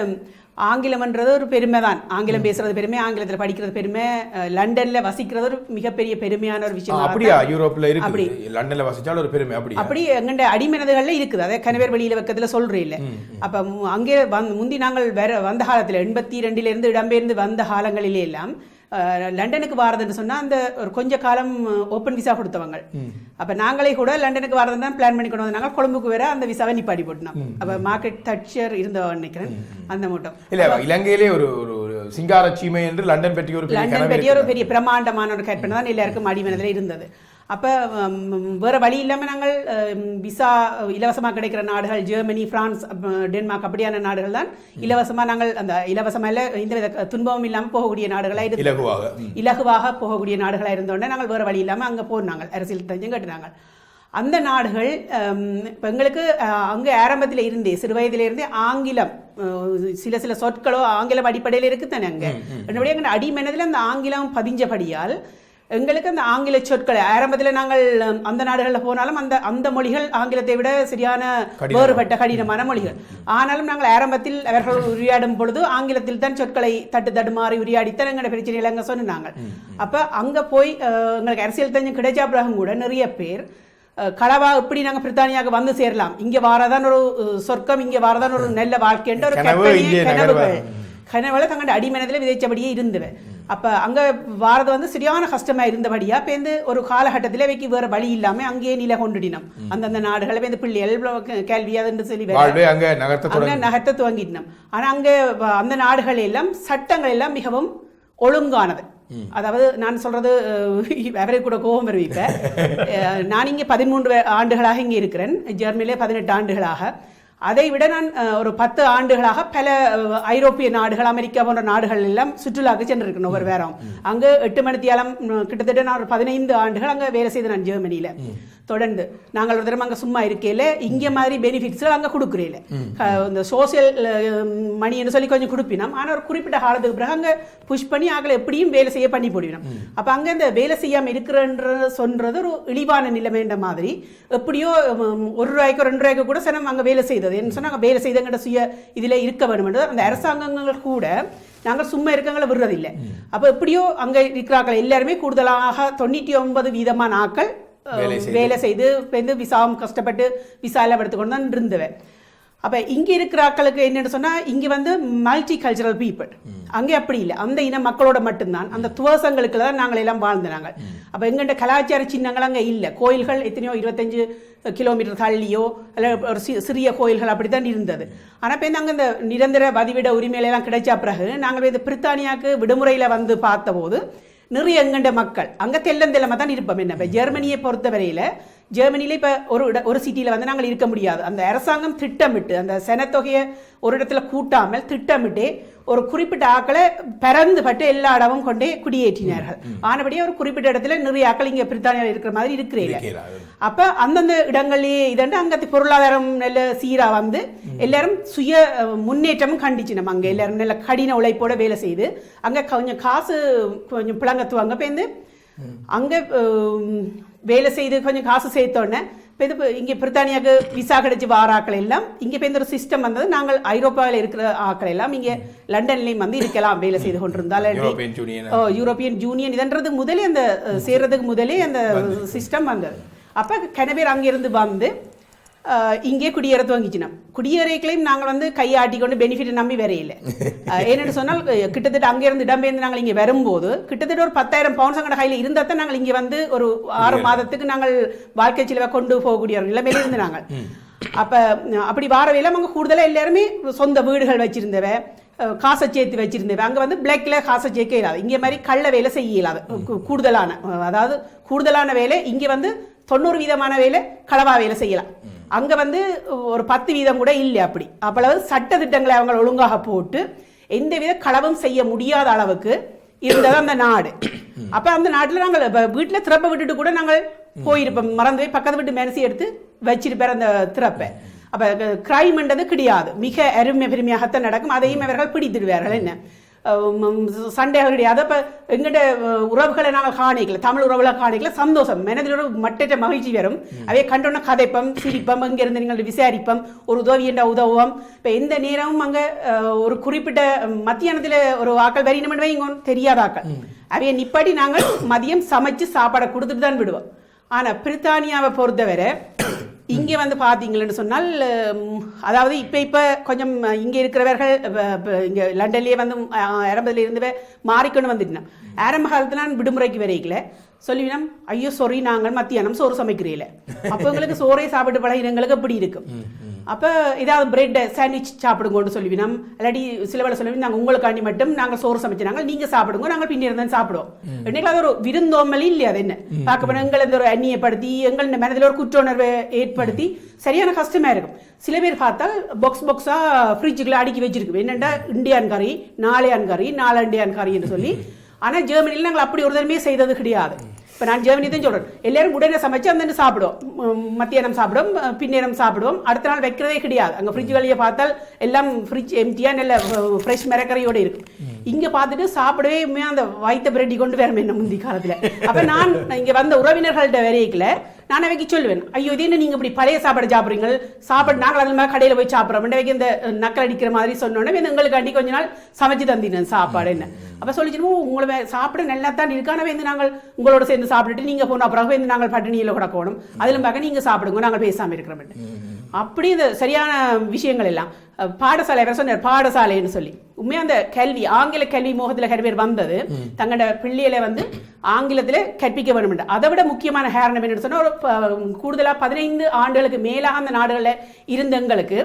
E: ஆங்கிலம்ன்றது ஒரு பெருமை தான். ஆங்கிலம் பேசுறது பெருமை, ஆங்கிலத்தில் படிக்கிறது பெருமை, லண்டன்ல வசிக்கிறது ஒரு மிகப்பெரிய பெருமையான ஒரு விஷயம்.
A: அப்படியா? யூரோப்ல இருக்கு, அப்படி லண்டன்ல வசிச்சாலும் ஒரு பெருமை. அப்படி எங்கண்ட
E: அடிமனதுகள்ல இருக்குது. அதே கணவர் வெளியில வைக்கிறதுல சொல்றேன் இல்ல. அப்ப அங்கே முந்தி நாங்கள் வேற வந்த காலத்துல 82 இருந்து இடம்பெயர்ந்து வந்த காலங்களிலே எல்லாம் லண்டனுக்கு வாரதுன்னு சொன்னா அந்த ஒரு கொஞ்ச காலம் ஓப்பன் விசா கொடுத்தவங்க. அப்ப நாங்களே கூட லண்டனுக்கு வரதுன்னு தான் பிளான் பண்ணி கொண்டு வந்தாங்க. கொழும்புக்கு வேற அந்த விசாவை நிப்பாடி போட்டோம். அப்ப மார்க்கெட் தட்சர் இருந்தவன் நினைக்கிறேன் அந்த மட்டும்
A: இல்ல. இலங்கையிலே ஒரு சிங்கார சீமை என்று லண்டன் பற்றி
E: ஒரு பெரிய பிரம்மாண்டமான ஒரு கற்பனை தான் எல்லாருக்கும் அடிமனதில் இருந்தது. அப்போ வேறு வழி இல்லாமல் நாங்கள் விசா இலவசமாக கிடைக்கிற நாடுகள் ஜெர்மனி, பிரான்ஸ், டென்மார்க் அப்படியான நாடுகள் தான் இலவசமாக நாங்கள் அந்த இலவசமாக இந்த துன்பமும் இல்லாமல் போகக்கூடிய நாடுகளாக இலகுவாக போகக்கூடிய நாடுகளாக இருந்தோடனே நாங்கள் வேறு வழி இல்லாமல் அங்கே போனாங்க. அரசியல் தெரிஞ்சும் கேட்டுனாங்க. அந்த நாடுகள் இப்போ எங்களுக்கு அங்கே ஆரம்பத்தில் இருந்தே சிறு வயதிலிருந்தே ஆங்கிலம் சில சொற்களோ ஆங்கிலம் அடிப்படையில் இருக்குது தானே. அங்கே என்னுடைய எங்கள் அடிமனதில் அந்த ஆங்கிலம் பதிஞ்சபடியால் எங்களுக்கு அந்த ஆங்கில சொற்கள் ஆரம்பத்தில் நாங்கள் அந்த நாடுகளில் போனாலும் அந்த மொழிகள் ஆங்கிலத்தை விட சரியான வேறுபட்ட கடினமான மொழிகள். ஆனாலும் நாங்கள் ஆரம்பத்தில் அவர்கள் உரையாடும் பொழுது ஆங்கிலத்தில் தான் சொற்களை தடுமாறி உரையாடித்தான் எங்களோட பிரச்சனைகள் அங்கே சொன்னாங்க. அப்போ அங்கே போய் எங்களுக்கு அரசியல் தெரிஞ்சு கிடைச்சா பிறகும் கூட நிறைய பேர் களவா எப்படி நாங்கள் பிரித்தானியாவுக்கு வந்து சேரலாம், இங்கே வாரதான் ஒரு சொர்க்கம், இங்கே வாரதான் ஒரு நல்ல வாழ்க்கைன்ற ஒரு கனவுல தங்களோட அடிமனத்தில் விதைச்சபடியே இருந்தவன். அப்போ அங்கே வாரது வந்து சரியான கஷ்டமாக இருந்தபடியா பேருந்து ஒரு காலகட்டத்தில் வைக்க வேறு வழி இல்லாமல் அங்கேயே நிலை கொண்டுடினோம். அந்தந்த நாடுகளை பேருந்து பிள்ளைகள் கேள்வியாதுன்னு சொல்லி அங்கே நகர்த்த துவங்கிட்டோம். ஆனால் அங்கே அந்த நாடுகள் எல்லாம் சட்டங்கள் எல்லாம் மிகவும் ஒழுங்கானது. அதாவது நான் சொல்றது அவரை கூட கோபம் வருவிப்பேன். நான் இங்கே 13 ஆண்டுகளாக இங்கே இருக்கிறேன், ஜெர்மனிலே 18 ஆண்டுகளாக. அதை விட நான் ஒரு 10 ஆண்டுகளாக பல ஐரோப்பிய நாடுகள், அமெரிக்கா போன்ற நாடுகள் எல்லாம் சுற்றுலாவுக்கு சென்றிருக்கணும். ஒவ்வொரு வேறம் அங்கே 8 மணித்தியாலம் கிட்டத்தட்ட நான் ஒரு 15 ஆண்டுகள் அங்கே வேலை செய்து நான் ஜெர்மனியில தொடர்ந்து. நாங்கள் ஒரு தடவை அங்கே சும்மா இருக்கையில் இங்கே மாதிரி பெனிஃபிட்ஸ் அங்கே கொடுக்குறேன். இந்த சோசியல் மணின்னு சொல்லி கொஞ்சம் கொடுப்பினோம். ஆனால் ஒரு குறிப்பிட்ட காலத்துக்கு பிறகு அங்கே புஷ் பண்ணி ஆக்களை எப்படியும் வேலை செய்ய பண்ணி போடுவினோம். அப்போ அங்கே இந்த வேலை செய்யாமல் இருக்கிறன்ற சொல்றது ஒரு இழிவான நிலைமைன்ற மாதிரி. எப்படியோ 1 ரூபாய்க்கு 2 ரூபாய்க்கு கூட சனம் அங்கே வேலை செய்தது என்ன சொன்னாங்க, வேலை செய்தங்கிட்ட சுய இதில் இருக்க வேணுமென்றது அந்த அரசாங்கங்கள் கூட நாங்கள் சும்மா இருக்கங்களை விடுறதில்லை. அப்போ எப்படியோ அங்கே இருக்கிறார்கள் எல்லாருமே கூடுதலாக 99% ஆக்கள் வேலை செய்து விசாவும் கஷ்டப்பட்டு விசாவில் எடுத்துக்கொண்டு தான் இருந்தவன். அப்போ இங்கே இருக்கிற ஆக்களுக்கு என்னென்னு சொன்னால், இங்கே வந்து மல்டி கல்ச்சரல் பீப்புள், அங்கே அப்படி இல்லை. அந்த இன மக்களோட மட்டும்தான் அந்த துவசங்களுக்கு தான் நாங்கள் எல்லாம் வாழ்ந்தாங்க. அப்போ எங்கள்கிட்ட கலாச்சார சின்னங்கள் அங்கே இல்லை. கோயில்கள் எத்தனையோ 25 கிலோமீட்டர் தள்ளியோ அல்ல ஒரு சிறிய கோயில்கள் அப்படி தான் இருந்தது. ஆனால் இப்போ நாங்கள் இந்த நிரந்தர வதிவிட உரிமையிலெல்லாம் கிடைச்ச பிறகு நாங்கள் இந்த பிரித்தானியாவுக்கு விடுமுறையில் வந்து பார்த்தபோது நிறைய எங்கண்ட மக்கள் அங்கே தெல்லந்தெல்லாமல் தான் இருப்போம். என்ன இப்போ ஜெர்மனியை பொறுத்தவரையில் ஜெர்மனியில இப்ப ஒரு சிட்டியில வந்து நாங்கள் இருக்க முடியாது. அந்த அரசாங்கம் திட்டமிட்டு அந்த சனத்தொகையை ஒரு இடத்துல கூட்டாமல் திட்டமிட்டு ஒரு குறிப்பிட்ட ஆக்களை பறந்து பட்டு எல்லா இடமும் கொண்டே குடியேற்றினார்கள். ஆனபடியே ஒரு குறிப்பிட்ட இடத்துல நிறைய ஆக்கள் இங்க பிரித்தானியாவில் இருக்கிற மாதிரி இருக்கிறீங்க. அப்ப அந்தந்த இடங்கள்லயே இதண்டு அங்க பொருளாதாரம் நல்ல சீரா வந்து எல்லாரும் சுய முன்னேற்றமும் கண்டிச்சு நம்ம அங்க எல்லாரும் நல்ல கடின உழைப்போட வேலை செய்து அங்க கொஞ்சம் காசு கொஞ்சம் பிளங்கத்துவாங்க பேருந்து அங்க வேலை செய்து கொஞ்சம் காசு சேர்த்தோன்னே இப்போ இது இங்கே பிரித்தானியாவுக்கு விசா கிடைச்சி வார ஆக்கள் எல்லாம் இங்கே இப்போ இந்த ஒரு சிஸ்டம் வந்தது. நாங்கள் ஐரோப்பாவில் இருக்கிற ஆக்கள் எல்லாம் இங்கே லண்டன்லேயும் வந்து இருக்கலாம் வேலை செய்து கொண்டிருந்தால் யூரோப்பியன் யூனியன் இதன்றது முதலே அந்த சேர்றதுக்கு முதலே அந்த சிஸ்டம் வந்தது. அப்போ கனவேர் அங்கிருந்து வந்து இங்கே குடியேற துவங்கிச்சினோம். குடியேறைகளையும் நாங்கள் வந்து கையாட்டி கொண்டு பெனிஃபிட் நம்பி வரையில. ஏன்னு சொன்னால் கிட்டத்தட்ட அங்கேருந்து இடம்பெயர்ந்து நாங்கள் இங்கே வரும்போது கிட்டத்தட்ட ஒரு 10,000 பவுண்ட்ஸ் அங்கே கையில் இருந்தால் தான் நாங்கள் இங்கே வந்து ஒரு 6 மாதத்துக்கு நாங்கள் வாழ்க்கை செலவை கொண்டு போகக்கூடிய ஒரு நிலைமையில இருந்து நாங்கள். அப்போ அப்படி வாரவையெல்லாம் அங்கே கூடுதலாக எல்லாருமே சொந்த வீடுகள் வச்சிருந்தவ காசை சேர்த்து வச்சிருந்தவ அங்கே வந்து பிளாக்ல காசை சேர்க்க இயலாது. இங்கே மாதிரி கள்ள வேலை செய்ய இயலாது. கூடுதலான வேலை இங்கே வந்து 90% வேலை களவா வேலை செய்யலாம். அங்க வந்து ஒரு 10% கூட இல்லை. அப்பளவு சட்ட திட்டங்களை அவங்க ஒழுங்காக போட்டு எந்தவித களவும் செய்ய முடியாத அளவுக்கு இருந்தது அந்த நாடு. அப்ப அந்த நாட்டில் நாங்கள் வீட்டில் திறப்பை விட்டுட்டு கூட நாங்கள் போயிருப்போம். மறந்து போய் பக்கத்து வீட்டு மேனசி எடுத்து வச்சிருப்பார் அந்த திறப்பை. அப்ப கிரைம்ன்றது கிடையாது, மிக அருமை பெருமையாகத்தான் நடக்கும். அதையும் அவர்கள் பிடித்திடுவார்கள். என்ன சண்டைகள் கிடையாது. அப்போ எங்கிட்ட உறவுகளை நாங்கள் காணிக்கல, தமிழ் உறவுகளை காணிக்கல, சந்தோஷம் மனதில் ஒரு மட்டற்ற மகிழ்ச்சி வரும். அவைய கண்டோன்னா கதைப்பம் சிரிப்பம் இங்கிருந்து நீங்கள் விசாரிப்போம் ஒரு உதவி என்ற உதவுவோம். இப்போ எந்த நேரமும் அங்கே ஒரு குறிப்பிட்ட மத்தியானத்தில் ஒரு ஆக்கள் வரினமென்று இங்கே தெரியாத ஆக்கள் அவைய நிப்பாட்டி நாங்கள் மதியம் சமைச்சு சாப்பாடை கொடுத்துட்டு தான் விடுவோம். ஆனால் பிரித்தானியாவை பொறுத்தவரை இங்கே வந்து பார்த்தீங்களன்னு சொன்னால் அதாவது இப்போ கொஞ்சம் இங்கே இருக்கிறவர்கள் இங்கே லண்டன்லேயே வந்து ஆரம்பத்தில் இருந்தவ மாறிக்கொண்டு வந்துட்டோம். ஆரம்ப காலத்தில் நான் விடுமுறைக்கு வரைக்கல சொல்லிவினோம், ஐயோ சாரி நாங்கள் மத்தியானம் சோறு சமைக்கிறீங்களே. அப்போ எங்களுக்கு சோறே சாப்பிட்டு பழகினங்களுக்கு எப்படி இருக்கும். அப்போ ஏதாவது பிரெட் சாண்ட்விச் சாப்பிடுங்கன்னு சொல்லிவினோம். இல்லாட்டி சில வேலை சொல்லுவோம், நாங்கள் உங்களுக்காண்டி மட்டும் நாங்கள் சோறு சமைச்சினாங்க, நீங்கள் சாப்பிடுங்க, நாங்கள் பின்னே தான் சாப்பிடுவோம். என்னைக்கு அது ஒரு விருந்தோம்பல் இல்லை. அது என்ன பார்க்க போனால் எங்களை ஒரு அந்நியப்படுத்தி எங்கள் மனதில் ஒரு குற்ற உணர்வை ஏற்படுத்தி சரியான கஷ்டமா இருக்கும். சில பேர் பார்த்தால் பாக்ஸா ஃப்ரிட்ஜுக்குள்ள அடுக்கி வச்சிருக்கு. என்னென்னா இண்டியன் கறி, நாளையான் கறி, நாலண்டியான் கறி என்று சொல்லி. ஆனால் ஜெர்மனியில் நாங்கள் அப்படி ஒரு தடமே செய்தது கிடையாது. இப்போ நான் ஜெர்மனி தான் சொல்கிறேன், எல்லாரும் உடனே சமைச்சு அந்த சாப்பிடுவோம், மத்தியானம் சாப்பிடுவோம், பின்னேரம் சாப்பிடுவோம், அடுத்த நாள் வைக்கிறதே கிடையாது. அங்கே ஃப்ரிட்ஜ் வழியை பார்த்தால் எல்லாம் ஃப்ரிட்ஜ் எம்டியாக நல்ல ஃப்ரெஷ் மிரக்கரையோடு இருக்கும். இங்கே பார்த்துட்டு சாப்பிடவே அந்த வயிற்ற பிரட்டி கொண்டு வரமே என்ன முந்தி காலத்தில். அப்போ நான் இங்கே வந்த உறவினர்கள்ட்ட வரைக்கல நான் அவைக்கு சொல்லுவேன், ஐயோ இது என்ன நீங்கள் இப்படி பழைய சாப்பாடு சாப்பிட்றீங்க, சாப்பாடு நாங்கள் அது மாதிரி கடையில் போய் சாப்பிட்றோம் வைக்க இந்த நக்கல் அடிக்கிற மாதிரி சொன்னோன்னே எங்களுக்காண்டி கொஞ்ச நாள் சமைச்சு தந்தினேன் சாப்பாடு என்ன. அப்போ சொல்லிச்சுன்னு உங்களை சாப்பிட நல்லா தான் இருக்கானவே வந்து நாங்கள் உங்களோட சேர்ந்து சாப்பிட்டுட்டு நீங்கள் போன அப்புறம் வந்து நாங்கள் பட்டினியில் கிடக்கணும், அதிலும் பார்க்க நீங்கள் சாப்பிடுங்க, நாங்கள் பேசாமல் இருக்கிறோம். அப்படி இந்த சரியான விஷயங்கள் எல்லாம் பாடசாலை சொன்னார், பாடசாலைன்னு சொல்லி உண்மையாக அந்த கல்வி ஆங்கில கல்வி மோகத்தில் கல்வி வந்தது. தங்களோட பிள்ளைகளை வந்து ஆங்கிலத்தில் கற்பிக்க வேண்டும். அதை விட முக்கியமான காரணம் என்னன்னு சொன்னா, ஒரு கூடுதலாக 15 ஆண்டுகளுக்கு மேலாக அந்த நாடுகளில் இருந்த எங்களுக்கு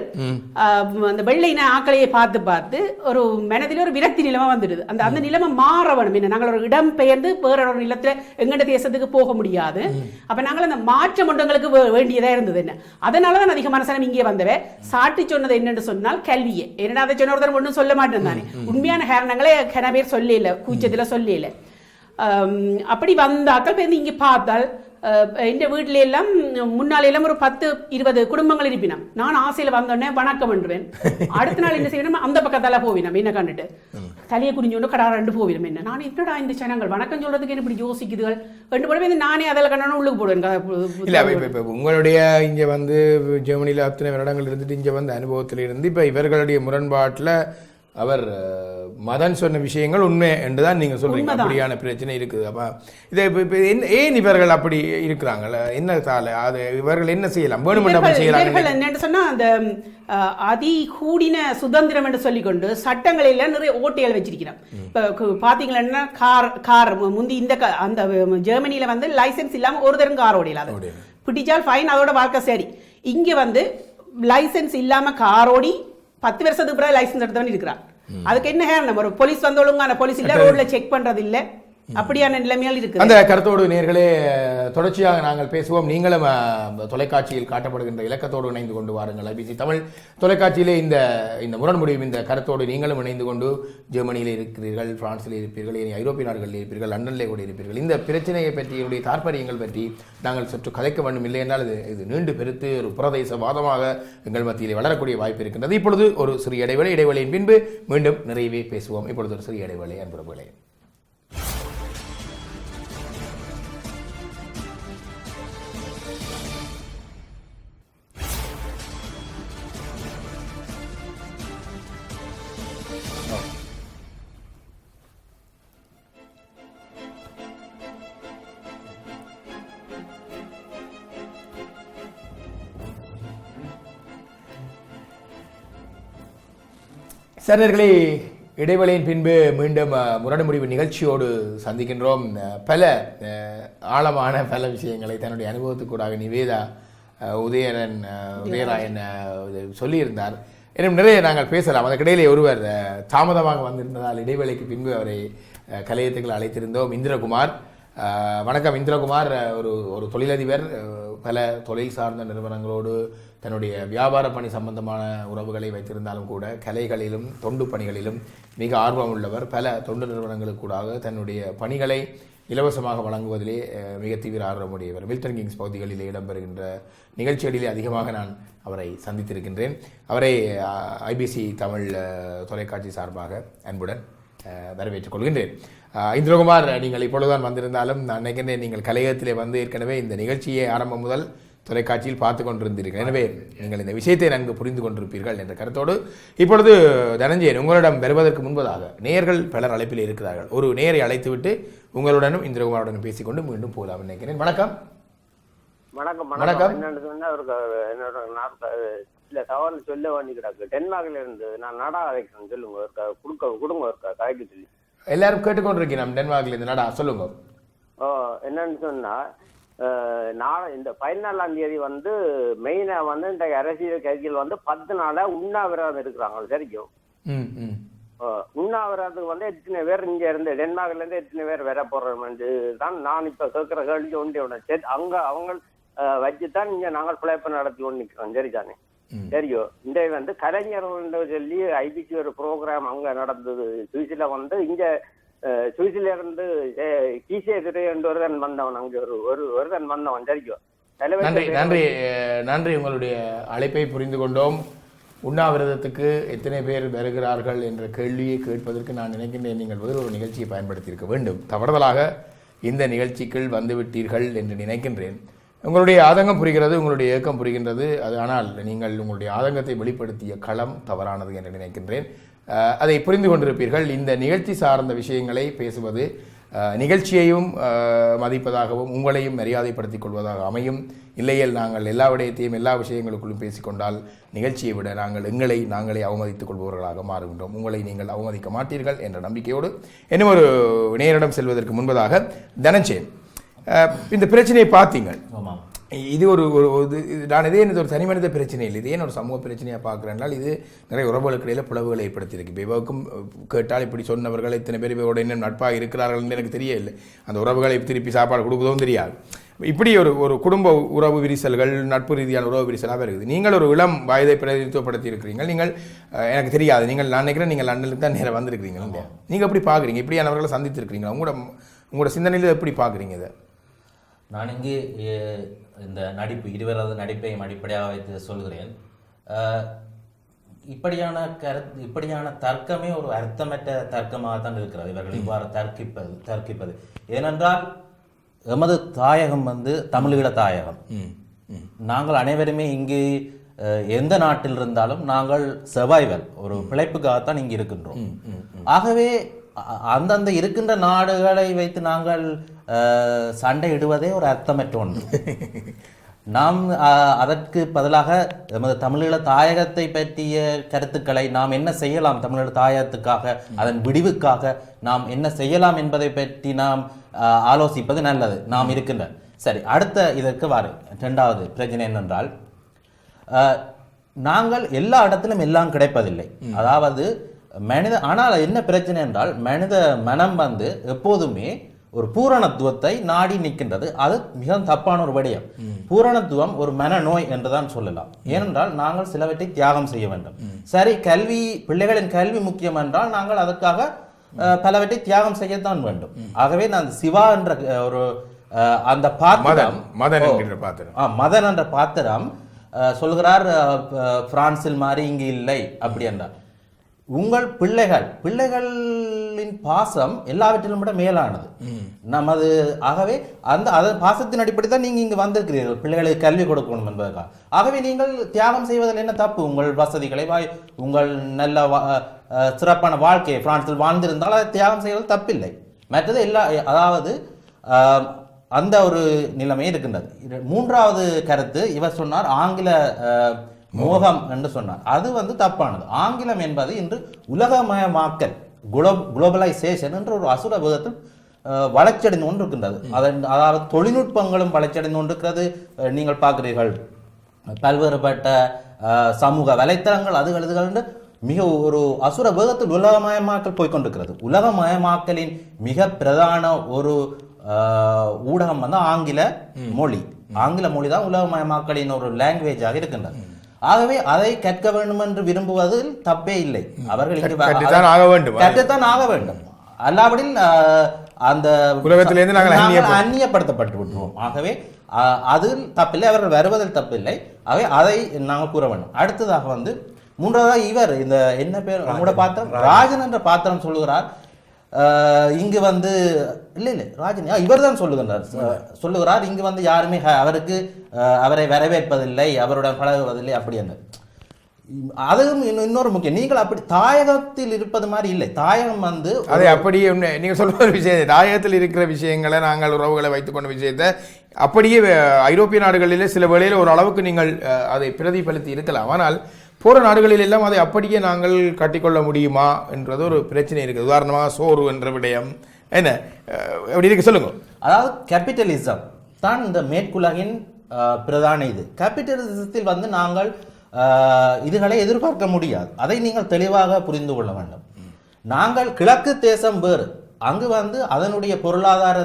E: அந்த வெள்ளையின ஆக்களையை பார்த்து ஒரு மனதில் ஒரு விரக்தி நிலைமை வந்துடுது. அந்த நிலைமை மாற வேணும். என்ன நாங்கள் ஒரு இடம் பெயர்ந்து வேற ஒரு நிலத்தில் எங்கட தேசத்துக்கு போக முடியாது. அப்ப நாங்கள் அந்த மாற்றம் ஒன்றங்களுக்கு வேண்டியதா இருந்தது. என்ன அதனாலதான் அதிகமான சனம் இங்கே வந்தவ சாட்டி சொன்னது என்னன்னு சொன்னால் கல்வியை. என்னடா அதை சொன்ன ஒருத்தர் ஒன்றும் சொல்ல மாட்டேன் தானே, உண்மையான காரணங்களே கன பேர் சொல்லல, கூச்சத்துல சொல்லல. அப்படி வந்தாக்கள் பேருந்து இங்கே பார்த்தால் இந்த வீட்டில எல்லாம் முன்னால எல்லாம் ஒரு 10-20 குடும்பங்கள் இருப்பினோம். நான் ஆசையில் வந்தோடனே வணக்கம் பண்ணுவேன். அடுத்த நாள் என்ன செய்யணும், அந்த பக்கத்தால போவினோம். என்ன கண்டுட்டு தலையை குறிஞ்சோண்டு கடாரண்டு போவிடும். என்ன நான் என்னடா இந்த சேனங்கள் வணக்கம் சொல்றதுக்கு என்ன இப்படி யோசிக்குதுகள் ரெண்டு போடவே நானே அதில் கண்ணணும் உள்ளுக்கு போடுவேன்.
A: உங்களுடைய இங்க வந்து ஜெர்மனியில் அத்தனை வருடங்கள் இருந்துட்டு இங்க வந்து அனுபவத்தில் இருந்து இப்ப இவர்களுடைய முரண்பாட்டில் அவர் மதன் சொன்ன விஷயங்கள் உண்மை என்றுதான் நீங்க சொல்றீங்க. அப்படியான பிரச்சனை இருக்குது. அப்ப இதை ஏன் இவர்கள் அப்படி இருக்கிறாங்கல்ல, என்ன தால அது இவர்கள் என்ன செய்யலாம், வேணுமென்று செய்யலாம்
E: என்னன்னு சொன்னா, அந்த அதி கூடின சுதந்திரம் என்று சொல்லிக்கொண்டு சட்டங்களில் நிறைய ஓட்டைகள் வச்சிருக்கிறோம். இப்ப பாத்தீங்கன்னா கார் முந்தி இந்த அந்த ஜெர்மனியில வந்து லைசன்ஸ் இல்லாம ஒரு தரம் கார் ஓடியலாம், பிடிச்சால் ஃபைன், அதோட வாழ்க்கை சரி. இங்க வந்து லைசன்ஸ் இல்லாம கார் ஓடி 10 வருஷத்துக்கு பிறகு லைசன்ஸ் எடுத்தவன் இருக்கிறான். அதுக்கு என்ன காரணம், ஒரு போலீஸ் வந்து ஒழுங்கான போலீஸ் இல்ல, ரோட்ல செக் பண்றது இல்ல, அப்படியான நிலைமைகள் இருக்குது.
A: அந்த கருத்தோடு நேர்களே தொடர்ச்சியாக நாங்கள் பேசுவோம். நீங்களும் தொலைக்காட்சியில் காட்டப்படுகின்ற இலக்கத்தோடு இணைந்து கொண்டு வாருங்கள். ஐபிசி தமிழ் தொலைக்காட்சியிலே இந்த முரண் முடியும் இந்த கருத்தோடு நீங்களும் இணைந்து கொண்டு ஜெர்மனியில் இருக்கிறீர்கள், பிரான்சில் இருப்பீர்கள், ஐரோப்பிய நாடுகளில் இருப்பீர்கள், லண்டனிலே கூட இருப்பீர்கள். இந்த பிரச்சனையை பற்றி என்னுடைய தாற்பயங்கள் பற்றி நாங்கள் சற்று கதைக்க வேண்டும். இல்லை என்றால் இது நீண்டு பெருத்து ஒரு பிரதேசவாதமாக எங்கள் மத்தியிலே வளரக்கூடிய வாய்ப்பு இருக்கின்றது. இப்பொழுது ஒரு சிறிய இடைவெளியின் பின்பு மீண்டும் நிறைவே பேசுவோம். இப்பொழுது ஒரு சிறிய இடைவெளி அன்புறவுகளே. சரியர்களே, இடைவெளியின் பின்பு மீண்டும் முரண் முடிவு நிகழ்ச்சியோடு சந்திக்கின்றோம். பல ஆழமான பல விஷயங்களை தன்னுடைய அனுபவத்துக்கூடாக நிவேதா உதயராயன் சொல்லியிருந்தார். இன்னும் நிறைய நாங்கள் பேசலாம். அதற்கிடையிலே ஒருவர் தாமதமாக வந்திருந்ததால் இடைவேளைக்கு பின்பு அவரை கலையத்துக்கு அழைத்திருந்தோம். இந்திரகுமார். வணக்கம் இந்திரகுமார். ஒரு தொழிலதிபர், பல தொழில் சார்ந்த நிறுவனங்களோடு தன்னுடைய வியாபார பணி சம்பந்தமான உறவுகளை வைத்திருந்தாலும் கூட கலைகளிலும் தொண்டு பணிகளிலும் மிக ஆர்வம் உள்ளவர். பல தொண்டு நிறுவனங்களுக்கூடாக தன்னுடைய பணிகளை இலவசமாக வழங்குவதிலே மிக தீவிர ஆர்வமுடையவர். மில்டன் கிங்ஸ் பகுதிகளில் இடம்பெறுகின்ற நிகழ்ச்சிகளிலே அதிகமாக நான் அவரை சந்தித்திருக்கின்றேன். அவரை ஐபிசி தமிழ் தொலைக்காட்சி சார்பாக அன்புடன் வரவேற்றுக் கொள்கின்றேன். இந்திரகுமார், நீங்கள் இப்பொழுதுதான் வந்திருந்தாலும் நான் நினைக்கின்றேன் நீங்கள் கலையகத்திலே வந்து ஏற்கனவே இந்த நிகழ்ச்சியை ஆரம்பம் முதல் தொலைக்காட்சியில் பார்த்து கொண்டிருந்தீர்கள். எனவே நீங்கள் இந்த விஷயத்தை நன்கு புரிந்து கொண்டிருப்பீர்கள் என்ற கருத்தோடு இப்பொழுது தனஞ்சயன், உங்களிடம் வருவதற்கு முன்பதாக நேயர்கள் பலர் அழைப்பில் இருக்கிறார்கள். ஒரு நேயரை அழைத்துவிட்டு உங்களுடனும் இந்திரகுமாருடனும் பேசிக்கொண்டு மீண்டும் போகலாம் நினைக்கிறேன். வணக்கம்.
F: வணக்கம். வணக்கம். என்னன்னு சொன்னா இல்ல சவால் சொல்ல வேண்டி கிடக்கு. டென்மார்க்ல இருந்து நான் நடா அழைக்கிறேன். சொல்லுங்க, கொடுங்க இருக்கா காய்க்கு சொல்லி
A: எல்லாரும் கேட்டுக்கொண்டிருக்கேன். டென்மார்க்ல இருந்து நடா சொல்லுங்க.
F: என்னன்னு சொன்னா இந்த 14ஆம் தேதி வந்து மெயினா வந்து இந்த அரசியல் கைதிகள் வந்து 10 நாளா உண்ணாவிரதம் இருக்கிறாங்க. சரிக்கும் உண்ணாவிரதத்துக்கு வந்து எத்தனை பேர் இங்க இருந்து டென்மார்க்ல இருந்து எத்தனை பேர் வர போறது தான் நான் இப்ப கேட்கிற கேள்வி ஒன்றே. அங்க அவங்க வச்சுதான் இங்க நாங்கள் பிழைப்பு நடத்தி கொண்டு நிற்கிறோம். சரிதானே? சரியோ, இந்த வந்து கலைஞர்கள் சொல்லி ஐபிசி ஒரு ப்ரோக்ராம் அங்க நடந்தது சுவிஸ்ல வந்து இங்க சுவிஸ்ல இருந்து கீசே திரை என்று ஒருவன் வந்தவன், அங்க ஒருவன் வந்தவன். சரிக்கோ,
A: நன்றி நன்றி நன்றி. உங்களுடைய அழைப்பை புரிந்து கொண்டோம். உண்ணாவிரதத்துக்கு எத்தனை பேர் வருகிறார்கள் என்ற கேள்வியை கேட்பதற்கு நான் நினைக்கின்றேன் நீங்கள் வேறு ஒரு நிகழ்ச்சியை பயன்படுத்தியிருக்க வேண்டும். தவறுதலாக இந்த நிகழ்ச்சிக்குள் வந்துவிட்டீர்கள் என்று நினைக்கின்றேன். உங்களுடைய ஆதங்கம் புரிகிறது, உங்களுடைய ஏக்கம் புரிகின்றது. ஆனால் நீங்கள் உங்களுடைய ஆதங்கத்தை வெளிப்படுத்திய களம் தவறானது என்று நினைக்கின்றேன். அதை புரிந்து கொண்டிருப்பீர்கள். இந்த நிகழ்ச்சி சார்ந்த விஷயங்களை பேசுவது நிகழ்ச்சியையும் மதிப்பதாகவும் உங்களையும் மரியாதைப்படுத்திக் கொள்வதாக அமையும். இல்லையில் நாங்கள் எல்லா விடயத்தையும் எல்லா விஷயங்களுக்குள்ளும் பேசிக்கொண்டால் நிகழ்ச்சியை விட நாங்களே அவமதித்துக் கொள்பவர்களாக மாறுகின்றோம். உங்களை நீங்கள் அவமதிக்க மாட்டீர்கள் என்ற நம்பிக்கையோடு இன்னும் ஒரு நேரிடம் செல்வதற்கு முன்பதாக தனஞ்சயன், இந்த பிரச்சனையை பார்த்தீங்கள். இது நான் இதே ஒரு தனி மனித பிரச்சனை இல்லை, இது ஏன் ஒரு சமூக பிரச்சனையாக பார்க்குறேன்னால் இது நிறைய உறவுகளுக்கு இடையில பிளவுகளை ஏற்படுத்தியிருக்கு. இப்போ இவருக்கும் கேட்டால் இப்படி சொன்னவர்கள் இத்தனை பேர் இவரோட இன்னும் நட்பாக இருக்கிறார்கள் என்று எனக்கு தெரியவில்லை. அந்த உறவுகளை திருப்பி சாப்பாடு கொடுக்குறதும் தெரியாது. இப்படி ஒரு குடும்ப உறவு விரிசல்கள், நட்பு ரீதியான உறவு விரிசலாக இருக்குது. நீங்கள் ஒரு இளம் வயதை பிரதிநிதித்துவப்படுத்தி இருக்கிறீர்கள். நீங்கள் எனக்கு தெரியாது, நான் நினைக்கிறேன் நீங்கள் லண்டனுக்கு தான் நேரம் வந்திருக்கிறீங்க. நீங்கள் எப்படி பார்க்குறீங்க? இப்படியானவர்களை சந்தித்திருக்கிறீங்களா? உங்களோட சிந்தனையில் எப்படி பார்க்குறீங்க இதை?
G: நான் இங்கே இந்த நடிப்பு இருவரது நடிப்பையும் அடிப்படையாக வைத்து சொல்கிறேன். இப்படியான தர்க்கமே ஒரு அர்த்தமற்ற தர்க்கமாக தான் இருக்கிறது. இவர்கள் இவ்வாறு தர்க்கிப்பது ஏனென்றால் எமது தாயகம் வந்து தமிழீழ தாயகம். நாங்கள் அனைவருமே இங்கு எந்த நாட்டில் இருந்தாலும் நாங்கள் சர்வைவல், ஒரு பிழைப்புக்காகத்தான் இங்கு இருக்கின்றோம். ஆகவே அந்தந்த இருக்கின்ற நாடுகளை வைத்து நாங்கள் சண்டையிடுவதே ஒரு அர்த்தமற்ற ஒன்று. நாம் அதற்கு பதிலாக எமது தமிழீழ தாயகத்தை பற்றிய கருத்துக்களை நாம் என்ன செய்யலாம், தமிழீழ தாயகத்துக்காக அதன் விடிவுக்காக நாம் என்ன செய்யலாம் என்பதை பற்றி நாம் ஆலோசிப்பது நல்லது. நாம் இருக்கின்ற சரி, அடுத்த இதற்கு வாரு. இரண்டாவது பிரச்சனை என்னென்றால், நாங்கள் எல்லா இடத்திலும் எல்லாம் கிடைப்பதில்லை. அதாவது ஆனால் என்ன பிரச்சனை என்றால், மனித மனம் வந்து எப்போதுமே ஒரு பூரணத்துவத்தை நாடி நிற்கின்றது. அது மிகவும் தப்பான ஒரு விடயம். பூரணத்துவம் ஒரு மனநோய் என்றுதான் சொல்லலாம். ஏனென்றால் நாங்கள் சிலவற்றை தியாகம் செய்ய வேண்டும். சரி, கல்வி, பிள்ளைகளின் கல்வி முக்கியம் என்றால் நாங்கள் அதற்காக பலவற்றை தியாகம் செய்யத்தான் வேண்டும். ஆகவே நான் சிவா என்ற ஒரு அந்த பாத்திரம், மதன் என்ற பாத்திரம் சொல்கிறார் பிரான்சில் மாதிரி இங்கு இல்லை அப்படி என்றார். உங்கள் பிள்ளைகளின் பாசம் எல்லாவற்றிலும் விட மேலானது நமது. ஆகவே அதன் பாசத்தின் அடிப்படை தான் நீங்க இங்கு வந்திருக்கிறீர்கள், பிள்ளைகளுக்கு கல்வி கொடுக்கணும் என்பதற்காக. ஆகவே நீங்கள் தியாகம் செய்வதில் என்ன தப்பு? உங்கள் வசதிகளை, உங்கள் நல்ல சிறப்பான வாழ்க்கையை பிரான்சில் வாழ்ந்திருந்தால் அதை தியாகம் செய்வது தப்பில்லை. மற்றது அதாவது அந்த ஒரு நிலைமை இருக்கின்றது. மூன்றாவது கருத்து, இவர் சொன்னார் ஆங்கில மோகம் என்று சொன்னார். அது தப்பானது. ஆங்கிலம் என்பது இன்று உலகமயமாக்கல், குளோபலைசேஷன் என்ற ஒரு அசுர வேகத்தில் வளர்ச்சியடைந்து கொண்டிருக்கின்றது. அதாவது தொழில்நுட்பங்களும் வளர்ச்சியடைந்து கொண்டிருக்கிறது. நீங்கள் பார்க்கிறீர்கள், பல்வேறுபட்ட சமூக வலைத்தளங்கள் அதுகள் என்று மிக ஒரு அசுர வேகத்தில் உலகமயமாக்கல் போய்கொண்டிருக்கிறது. உலகமயமாக்கலின் மிக பிரதான ஒரு ஊடகம் ஆங்கில மொழி. ஆங்கில மொழி தான் உலகமயமாக்கலின் ஒரு லாங்குவேஜாக இருக்கின்றது. ஆகவே அதை கற்க வேண்டும் என்று விரும்புவதில் தப்பே இல்லை. அவர்கள் கற்றுத்தான் ஆக வேண்டும். அல்லாவிடில் அந்த உலகத்திலிருந்து நாங்கள் அந்நியப்படுத்தப்பட்டு விட்டுருவோம். ஆகவே அதில் தப்பில்லை, அவர்கள் வருவதில் தப்பில்லை. ஆகவே அதை நாங்கள் கூற வேண்டும். அடுத்ததாக மூன்றாவதாக இவர் இந்த என்ன பேர் நம்மளோட பாத்திரம், ராஜன் என்ற பாத்திரம் சொல்லுகிறார். இங்கு இல்லை ராஜன் இவர் தான் சொல்லுகிறார் இங்கு யாருமே அவரை வரவேற்பதில்லை, அவருடன் பழகுவதில்லை அப்படி என்று. அதுவும் இன்னொரு முக்கியம், நீங்கள் அப்படி தாயகத்தில் இருப்பது மாதிரி இல்லை. தாயகம்
A: அதை அப்படியே நீங்க சொல்ற ஒரு விஷயம், தாயகத்தில் இருக்கிற விஷயங்களை நாங்கள் உறவுகளை வைத்துக்கொண்ட விஷயத்தை அப்படியே ஐரோப்பிய நாடுகளிலே சில வேளையில் ஒரு அளவுக்கு நீங்கள் அதை பிரதிபலித்து இருக்கலாம். ஆனால் போகிற நாடுகளில் எல்லாம் அதை அப்படியே நாங்கள் கட்டிக்கொள்ள முடியுமா என்றது ஒரு பிரச்சனை இருக்குது. உதாரணமாக சோறு என்ற விடயம் என்ன எப்படி இருக்கு சொல்லுங்க.
G: அதாவது கேபிட்டலிசம் தான் இந்த மேற்குலகின் பிரதான இது. கேபிட்டலிசத்தில் நாங்கள் இதுகளை எதிர்பார்க்க முடியாது. அதை நீங்கள் தெளிவாக புரிந்து கொள்ள வேண்டும். நாங்கள் கிழக்கு தேசம் வேறு, அங்கு அதனுடைய பொருளாதார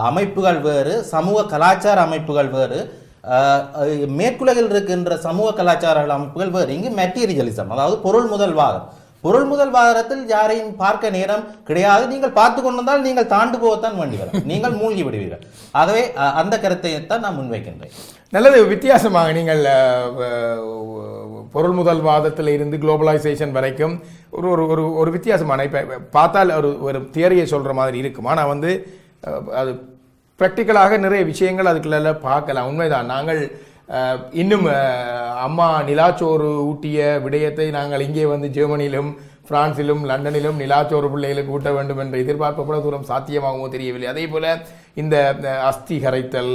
G: அமைப்புகள் வேறு, சமூக கலாச்சார அமைப்புகள் வேறு. மேற்குலகில் இருக்கின்ற சமூக கலாச்சார அமைப்புகள் வேறு. இங்கு மெட்டீரியலிசம், அதாவது பொருள் முதல்வாதத்தில் யாரையும் பார்க்க நேரம் கிடையாது. நீங்கள் பார்த்து கொண்டிருந்தால் நீங்கள் தாண்டு போகத்தான் வேண்டி வரும், நீங்கள் மூழ்கி விடுவீர்கள். ஆகவே அந்த கருத்தைத்தான் நான் முன்வைக்கின்றேன்.
A: நல்லது. வித்தியாசமாக நீங்கள் பொருள் முதல்வாதத்தில் இருந்து குளோபலைசேஷன் வரைக்கும் ஒரு ஒரு ஒரு வித்தியாசமான, இப்போ பார்த்தால் ஒரு தியரியை சொல்கிற மாதிரி இருக்கும். ஆனால் அது ப்ராக்டிக்கலாக நிறைய விஷயங்கள் அதுக்குள்ள பார்க்கலாம். உண்மைதான். நாங்கள் இன்னும் அம்மா நிலாச்சோறு ஊட்டிய விடயத்தை நாங்கள் இங்கே ஜெர்மனியிலும் பிரான்சிலும் லண்டனிலும் நிலாச்சோறு பிள்ளைகளுக்கு ஊட்ட வேண்டும் என்ற எதிர்பார்ப்பு கூட தூரம் சாத்தியமாகவோ தெரியவில்லை. அதே போல் இந்த அஸ்தி கரைத்தல்,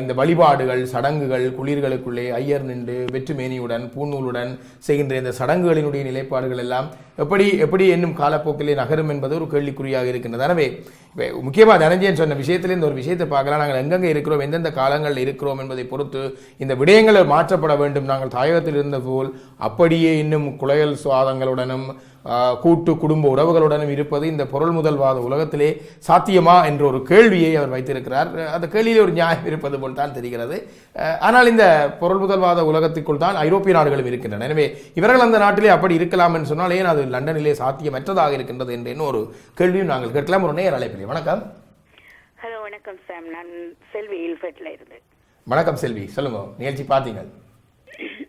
A: இந்த வழிபாடுகள், சடங்குகள், குளிர்களுக்குள்ளே ஐயர் நின்று வெற்றுமேனியுடன் பூநூலுடன் செய்கின்ற இந்த சடங்குகளினுடைய நிலைப்பாடுகள் எல்லாம் எப்படி என்னும் காலப்போக்கிலே நகரும் என்பது ஒரு கேள்விக்குறியாக இருக்கின்றது. எனவே முக்கியமாக தனஞ்சயன் சொன்ன விஷயத்திலே இந்த ஒரு விஷயத்தை பார்க்கலாம். நாங்கள் எங்கெங்கே இருக்கிறோம், எந்தெந்த காலங்களில் இருக்கிறோம் என்பதை பொறுத்து இந்த விடயங்கள் மாற்றப்பட வேண்டும். நாங்கள் தாயகத்தில் இருந்த போல் அப்படியே இன்னும் குளையல் சுவாதங்களுடனும் கூட்டு குடும்ப உறவுகளுடனும் இருப்பது இந்த பொருள் முதல்வாத உலகத்திலே சாத்தியமா என்ற ஒரு கேள்வியை அவர் வைத்திருக்கிறார். அந்த கேள்வியிலே ஒரு நியாயம் இருப்பது போல் தான் தெரிகிறது. ஆனால் இந்த பொருள் முதல்வாத உலகத்திற்குள் தான் ஐரோப்பிய நாடுகளும் இருக்கின்றன. எனவே இவர்கள் அந்த நாட்டிலே அப்படி இருக்கலாம் என்று சொன்னால் ஏன் அது லண்டனிலே சாத்தியமற்றதாக இருக்கின்றது என்று ஒரு கேள்வியும் நாங்கள் கேட்கலாம். ஒரு நேர் அழைப்பிலே. வணக்கம்.
H: ஹலோ, வணக்கம் சாம். நான் செல்வி இல்ஃபெட்ல இருந்து.
A: வணக்கம் செல்வி, சொல்லுங்க. நிகழ்ச்சி பார்த்தீங்க?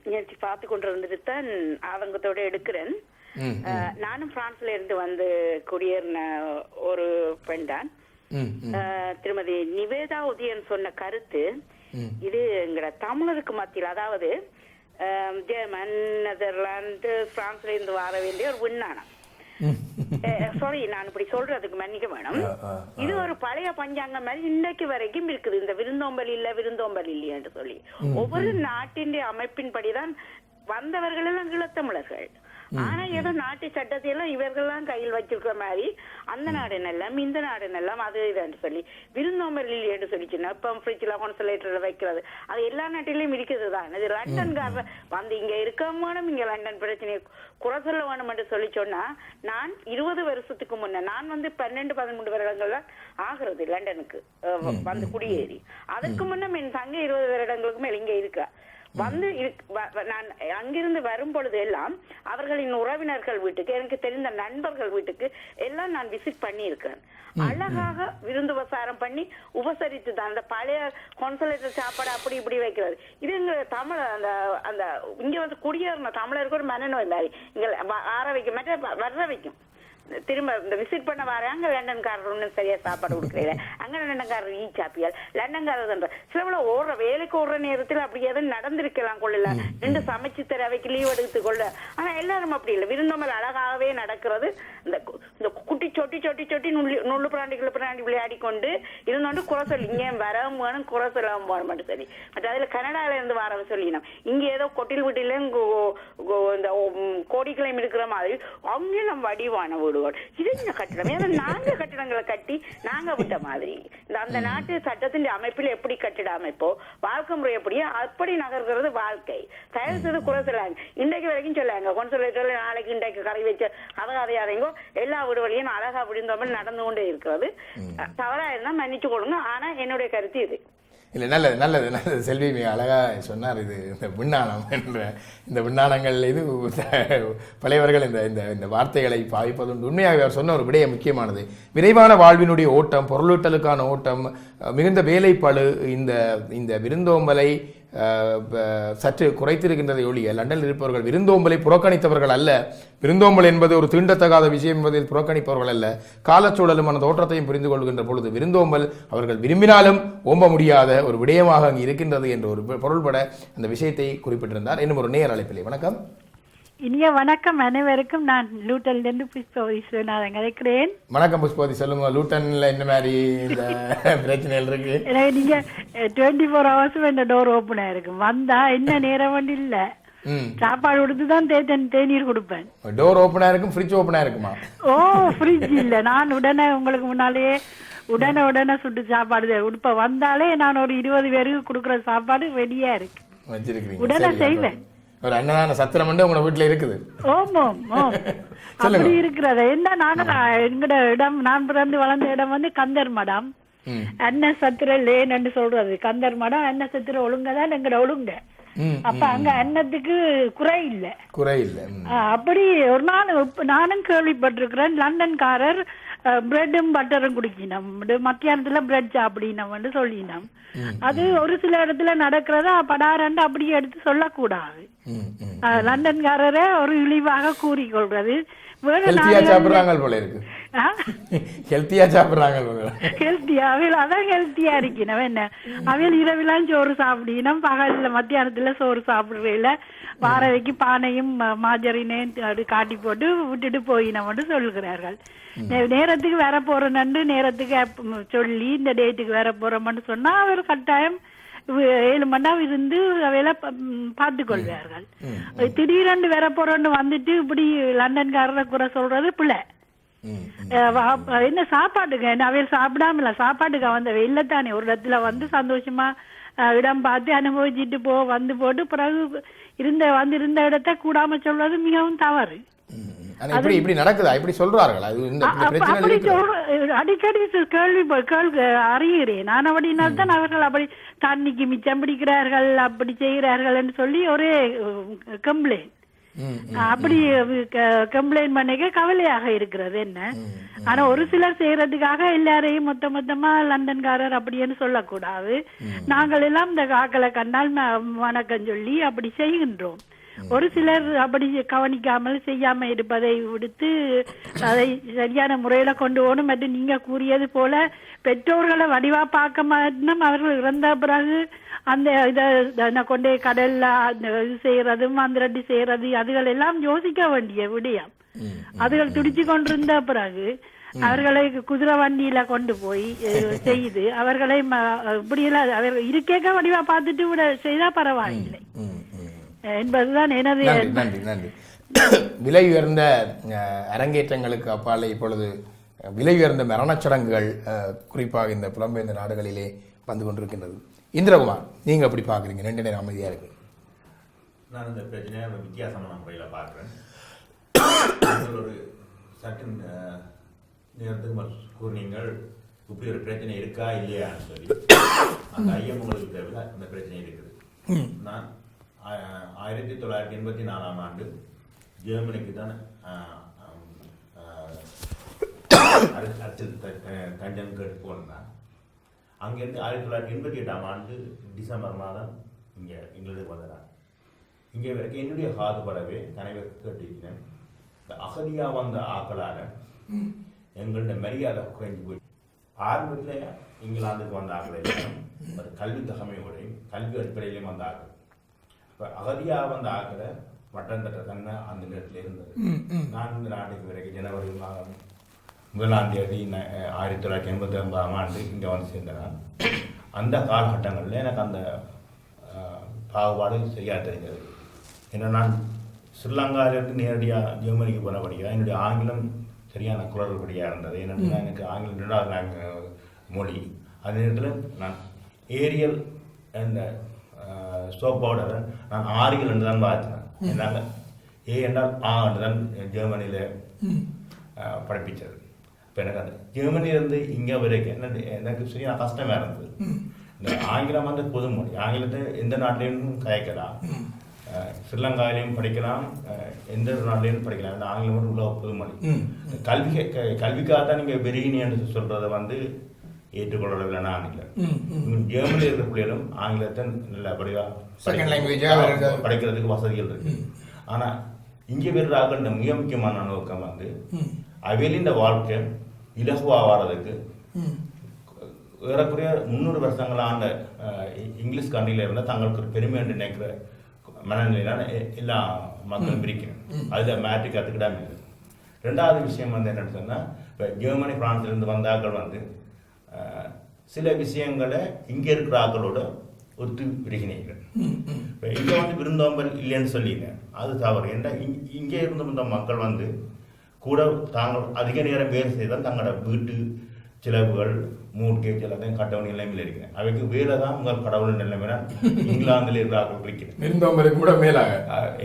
H: நிகழ்ச்சி பார்த்து கொண்டு இருந்துட்டு தான் ஆதங்கத்தோட எடுக்கிறேன். நானும் பிரான்ஸ்ல இருந்து குடியேறின ஒரு பெண் தான். திருமதி நிவேதா உதயன் சொன்ன கருத்து இது எங்கட தமிழருக்கு மத்தியில், அதாவது ஜெர்மன், நெதர்லாந்து, பிரான்ஸ்ல இருந்து வர வேண்டிய ஒரு விண்ணானம். சாரி, நான் இப்படி சொல்றதுக்கு மன்னிக்க வேணும். இது ஒரு பழைய பஞ்சாங்கம் மாதிரி இன்னைக்கு வரைக்கும் இருக்குது. இந்த விருந்தோம்பல் இல்லையென்று சொல்லி ஒவ்வொரு நாட்டின் அமைப்பின் படிதான் வந்தவர்கள் எல்லாம் ஈழத்தமிழர்கள். ஆனா ஏதோ நாட்டு சட்டத்தையெல்லாம் இவர்கள்லாம் கையில் வச்சிருக்கிற மாதிரி அந்த நாடு எல்லாம் இந்த நாடு எல்லாம் அது இதுன்னு சொல்லி விருந்தோம்பரில் என்று சொல்லிச்சுன்னா இப்போ ஃப்ரிட்ஜ்ல கான்சலேட்டர்ல வைக்கிறது அது எல்லா நாட்டிலையும் இருக்குது தான். இது லண்டன்காரர் வந்து இங்க இருக்க வேணும், இங்க லண்டன் பிரச்சனையை குறை சொல்ல வேணும் என்று சொல்லி சொன்னா நான் 20 வருஷத்துக்கு முன்ன நான் வந்து 12-13 வருடங்கள் ஆகிறது லண்டனுக்கு வந்து குடியேறி. அதுக்கு முன்ன என் தங்க 20 வருடங்களுக்கு மேல இங்க இருக்கா வந்து நான் அங்கிருந்து வரும் பொழுது எல்லாம் அவர்களின் உறவினர்கள் வீட்டுக்கு எனக்கு தெரிந்த நண்பர்கள் வீட்டுக்கு எல்லாம் நான் விசிட் பண்ணி இருக்கிறேன். அழகாக விருந்து உபசாரம் பண்ணி உபசரித்து தான் அந்த பழைய கான்சலேட்டர் சாப்பாடு அப்படி இப்படி வைக்கிறது. இது எங்க தமிழ் அந்த அந்த இங்க வந்து குடியேறின தமிழருக்கு ஒரு மனநோய் மாதிரி இங்க ஆற வைக்கும் மற்ற வர்ற வைக்கும். திரும்ப இந்த விசிட் பண்ண வராங்க லண்டன்காரர் ஒன்றும் சரியா சாப்பாடு கொடுக்குறீங்க, அங்க லண்டன்காரர் ஈ சாப்பியால் லண்டன்காரர் சில ஓடுற வேலைக்கு ஓடுற நேரத்தில் அப்படி எதுவும் நடந்திருக்கலாம் கொள்ளல ரெண்டு சமைச்சு தர அவைக்கு லீவ் எடுத்து கொள்ள. ஆனா எல்லாரும் அப்படி இல்லை, விருந்தோம்பல் அழகாகவே நடக்கிறது. இந்த குட்டி சொட்டி சொட்டி சொட்டி நுள்ளு பிராண்டி விளையாடி கொண்டு இருந்தோண்டு குறை சொல்லி இங்கே வரவும் வேணும் குறை சொல்லவும் போன மட்டும் சரி. மற்ற அதுல கனடால இருந்து வரவ சொல்லினோம் இங்க ஏதோ கொட்டில் வீட்டில இந்த கோடிக்கலையும் இருக்கிற மாதிரி அங்கெல்லாம் வடிவான வீடுகள் இது என்ன கட்டிடம் ஏன்னா நாங்க கட்டிடங்களை கட்டி நாங்க விட்ட மாதிரி இந்த அந்த நாட்டு சட்டத்தின் அமைப்பில் எப்படி கட்டிட அமைப்போ வாழ்க்கை முறை எப்படியோ அப்படி நகர்கிறது வாழ்க்கை. தயவு செய்து குறை சொல்லாங்க. இன்றைக்கு வரைக்கும் சொல்லாங்க கான்சலேட்டர்ல நாளைக்கு இன்றைக்கு கரை வச்ச கதையாதைங்கோ எல்லா வீடுகளையும் அழகா விழுந்தோம்பல் நடந்து கொண்டே இருக்கிறது. தவறா இருந்தா மன்னிச்சு கொள்ளுங்க. ஆனா என்னுடைய கருத்து இது
A: இல்லை. நல்லது நல்லது நல்லது. செல்வி மிக அழகாக சொன்னார். இது இந்த விண்ணானம் என்ற இந்த விண்ணானங்கள் இது பழையவர்கள் இந்த இந்த இந்த வார்த்தைகளை பாவிப்பதுண்டு. உண்மையாக அவர் சொன்ன ஒரு விடய முக்கியமானது. விரைவான வாழ்வினுடைய ஓட்டம், பொருளீட்டலுக்கான ஓட்டம், மிகுந்த வேலைப்பளு இந்த இந்த விருந்தோம்பலை சற்று குறைத்திருக்கின்றதை ஒழிய லண்டனில் இருப்பவர்கள் விருந்தோம்பலை புறக்கணித்தவர்கள் அல்ல. விருந்தோம்பல் என்பது ஒரு தீண்டத்தகாத விஷயம் என்பதில் புறக்கணிப்பவர்கள் அல்ல. காலச்சூழலும் அந்த தோற்றத்தையும் புரிந்து கொள்கின்ற பொழுது விருந்தோம்பல் அவர்கள் விரும்பினாலும் ஓம்ப முடியாத ஒரு விடயமாக அங்கு இருக்கின்றது என்ற ஒரு பொருள்பட அந்த விஷயத்தை குறிப்பிட்டிருந்தார். இன்னும் ஒரு நேர் அழைப்பிலே. வணக்கம்.
I: இனிய வணக்கம் அனைவருக்கும். நான் லூட்டன்லேருந்து புஷ்பவதி நான் நினைக்கிறேன்.
A: வணக்கம் புஷ்பவதி, சொல்லுங்க. லூட்டன்ல என்ன மாதிரி இந்த பிரச்சனைகள் இருக்கு?
I: எனக்கு நீங்க 24 hours இந்த டோர் ஓப்பனா இருக்கும். வந்தா என்ன நேரம் வந்து இல்ல சாப்பாடு கொடுத்துதான் தேநீர் கொடுப்பேன்.
A: டோர் ஓப்பனா இருக்கும், ஃப்ரிட்ஜ் ஓப்பனா இருக்குமா?
I: ஓ ஃப்ரிட்ஜ் இல்ல. நான் உடனே உங்களுக்கு முன்னாலேயே உடனே சுட்டு சாப்பாடு உடுப்ப வந்தாலே நான் ஒரு 20 பேருக்கு கொடுக்குற சாப்பாடு ரெடியா இருக்கு
A: வச்சிருக்கீங்க.
I: உடனே செய்வேன்.
A: ஒரு அன்னதான சத்திரம் வந்து உங்க வீட்டுல இருக்குது?
I: அப்படி இருக்கிறது என்ன. நாங்க எங்கட இடம் நான் பிறந்து வளர்ந்த இடம் வந்து கந்தர் மடம். அன்ன சத்திர லேன்னு சொல்றது கந்தர் மடம். அன்ன சத்திர ஒழுங்கதான் எங்கட ஒழுங்க. அப்ப அங்க அன்னத்துக்கு குறை இல்ல. அப்படி ஒரு நாள் நானும் கேள்விப்பட்டிருக்கிறேன். லண்டன்காரர் பிரெட்டும் பட்டரும் குடிக்கணும், மத்தியானத்துல பிரெட் சாப்பிடணும் சொல்லினோம். அது ஒரு சில இடத்துல நடக்கிறதா படாரண்டு அப்படியே எடுத்து சொல்லக்கூடாது. லண்டன்காரரை ஒரு இழிவாக கூறிக்கொள்றது.
A: சாப்பிடுறாங்க போல இருக்கு. ஹெல்த்தியா சாப்பிடுறாங்க.
I: அதான் ஹெல்த்தியா இருக்கணும். என்ன அவையில் இரவிலாம் சோறு சாப்பிடணும், பகல்ல மத்தியானத்துல சோறு சாப்பிடுறதுல வாரவைக்கு பானையும் மாஜரினையும் காட்டி போட்டு விட்டுட்டு போயினோம்னு சொல்லுகிறார்கள். நேரத்துக்கு வேற போறோன்னு நேரத்துக்கு சொல்லி இந்த டேட்டுக்கு வேற போறோம்னு சொன்னா அவர் கட்டாயம் 7 மணி நேரம் இருந்து அவையில பார்த்து கொள்வார்கள். திடீரென்று வேற போறோன்னு வந்துட்டு இப்படி லண்டன்காரரை குறை சொல்றது பிள்ளை. என்ன சாப்பாட்டுக்கு என்ன அவையில் சாப்பிடாமல சாப்பாட்டுக்கு வந்த இல்லத்தானே ஒரு இடத்துல வந்து சந்தோஷமா இடம் பார்த்து அனுபவிச்சுட்டு வந்து போட்டு பிறகு இருந்த இடத்தை கூடாம சொல்றது மிகவும் தவறு.
A: இப்படி நடக்குதா? இப்படி சொல்றார்கள்.
I: அடிக்கடி கேள்வி அறிகிறேன் நான். அப்படின்னால்தான் அவர்கள் அப்படி தண்ணிக்கு மிச்சம் பிடிக்கிறார்கள் அப்படி செய்கிறார்கள் சொல்லி ஒரே கம்ப்ளைண்ட். அப்படி கம்ப்ளைண்ட் பண்ணிக்க கவலையாக இருக்கிறது என்ன. ஆனா ஒரு சிலர் செய்யறதுக்காக எல்லாரையும் மொத்தமா லண்டன்காரர் அப்படின்னு சொல்லக்கூடாது. நாங்கள் எல்லாம் இந்த காக்களை கண்டால் வணக்கம் சொல்லி அப்படி செய்கின்றோம். ஒரு சிலர் அப்படி கவனிக்காமல் செய்யாம இருப்பதை விடுத்து அதை சரியான முறையில கொண்டு போகணும். மற்றும் நீங்க கூறியது போல பெற்றோர்களை வடிவா பார்க்க மாட்டோம். அவர்கள் இறந்த பிறகு அந்த இதை கொண்டே கடல்ல செய்யறதும் மந்திரட்டி செய்யறது அதுகள் எல்லாம் யோசிக்க வேண்டிய விடயம். அதுகள் துடிச்சு கொண்டிருந்த பிறகு அவர்களை குதிரை வண்டியில கொண்டு போய் செய்து அவர்களை இப்படியெல்லாம் அவர்கள் இருக்கேக்க வடிவா பார்த்துட்டு விட செய்தா பரவாயில்லை என்பதுதான் எனது.
A: நன்றி நன்றி. விலை உயர்ந்த அரங்கேற்றங்களுக்கு அப்பாலே இப்பொழுது விலை உயர்ந்த மரணச் சடங்குகள் குறிப்பாக இந்த புலம்பெயர்ந்த நாடுகளிலே வந்து கொண்டிருக்கின்றது. இந்திரகுமார், நீங்க எப்படி பார்க்குறீங்க? 2 நேரம் அமைதியா இருக்கு.
J: நான் இந்த பிரச்சனையை வித்தியாசமான முறையில் பார்க்குறேன். ஒரு சற்று நேரத்துக்கு கூறினீங்கள் இப்படி ஒரு பிரச்சனை இருக்கா இல்லையான்னு சொல்லி. அந்த ஐயம் உங்களுக்கு தேவையில்லை, அந்த பிரச்சனை இருக்குது. நான் 1984ஆம் ஆண்டு ஜெர்மனிக்கு தான் அரசியல் தஞ்சம் கேட்டு போனேன். அங்கேருந்து 1988ஆம் ஆண்டு டிசம்பர் மாதம் இங்கே எங்களுக்கு வந்தேன். இங்கே வரைக்கும் என்னுடைய காதுபடவே கனவை கேட்டிருக்கிறேன். இந்த அகதியாக வந்த ஆக்களால் எங்கள்ட மரியாதை குறைஞ்சி போய் ஆரம்பத்தில் இங்கிலாந்துக்கு வந்த ஆக்கள் ஒரு கல்வி தகமையோடையும் கல்வி அடிப்படையிலையும் வந்த ஆக்கள். இப்போ அகதியாக வந்த ஆக்களை வட்டம் தட்ட தன்னை அந்த நேரத்தில் இருந்தது. நான் இந்த நாட்டுக்கு வரைக்கும் ஜனவரி மாதம் 1ஆம் தேதி 1989ஆம் ஆண்டு இங்கே வந்து சேர்ந்தேன். அந்த காலகட்டங்களில் எனக்கு அந்த பாகுபாடு சரியாக தெரிஞ்சது. ஏன்னா நான் ஸ்ரீலங்காவிலிருந்து நேரடியாக ஜெர்மனிக்கு போனபடியாக என்னுடைய ஆங்கிலம் சரியான குரல்படியாக இருந்தது. ஏன்னா எனக்கு ஆங்கிலம் 2வது மொழி. அதே நேரத்தில் நான் ஏரியல் என்ற சோப் பவுடரை நான் ஆரியல் என்று தான் பார்த்தேன். என்னால் ஏ என்றால் ஆ என்று தான் ஜெர்மனியில் படிப்பிச்சது. இப்போ எனக்கு அந்த ஜெர்மனியிலேருந்து இங்கே வரைக்கும் எனக்கு சரியான கஷ்டமாக இருந்தது. இந்த ஆங்கிலம் வந்து பொதுமொழி. ஆங்கிலத்தை எந்த நாட்டிலையும் கயக்கலாம், ஸ்ரீலங்காவிலையும் படிக்கலாம், எந்த ஒரு நாட்டிலையும் படிக்கலாம். இந்த ஆங்கிலம் வந்து உலக பொதுமொழி. கல்விக்காகத்தான் நீங்கள் வெறியினின்னு சொல்கிறத வந்து ஏற்றுக்கொள்ளவில்லை. நான் இல்லை, ஜெர்மனியில் இருக்கிற பிள்ளைகளும் ஆங்கிலத்தை நல்லபடியாக படிக்கிறதுக்கு வசதிகள் இருக்கு. ஆனால் இங்கே வர்றாங்க மிக முக்கியமான நோக்கம் வந்து அவையில் வாழ்க்கை இலகுவாகிறதுக்கு ஏறக்குறைய 300 வருஷங்களான இங்கிலீஷ் கண்ட்ரியில் இருந்தால் தங்களுக்கு ஒரு பெருமை என்று நினைக்கிற மனநிலையிலான எல்லா மக்களும் பிரிக்கணும். அதில் மேட்ரி கற்றுக்கிடாம இல்லை. 2வது விஷயம் வந்து என்னென்னு சொன்னால், இப்போ ஜெர்மனி பிரான்ஸ்லேருந்து வந்த ஆக்கள் வந்து சில விஷயங்களை இங்கே இருக்கிற ஆக்களோட ஒத்து விருகினீர்கள். இப்போ இங்கே வந்து விருந்தோம்பல் இல்லைன்னு சொல்லிங்க, அது தவறு. ஏன்னா இங்கே இருந்து வந்த மக்கள் வந்து கூட தாங்கள் அதிக நேரம் வேலை செய்தால் தங்களோட வீட்டு செலவுகள் மூட்கேஜ் எல்லாத்தையும் கட்டவணி நிலைமையில் இருக்கிறேன். அவைக்கு வேலை தான் உங்கள் கடவுள் நிலைமைனா இங்கிலாந்தில் இருக்கிறார்கள் இருக்கிறேன்
A: கூட மேலாக.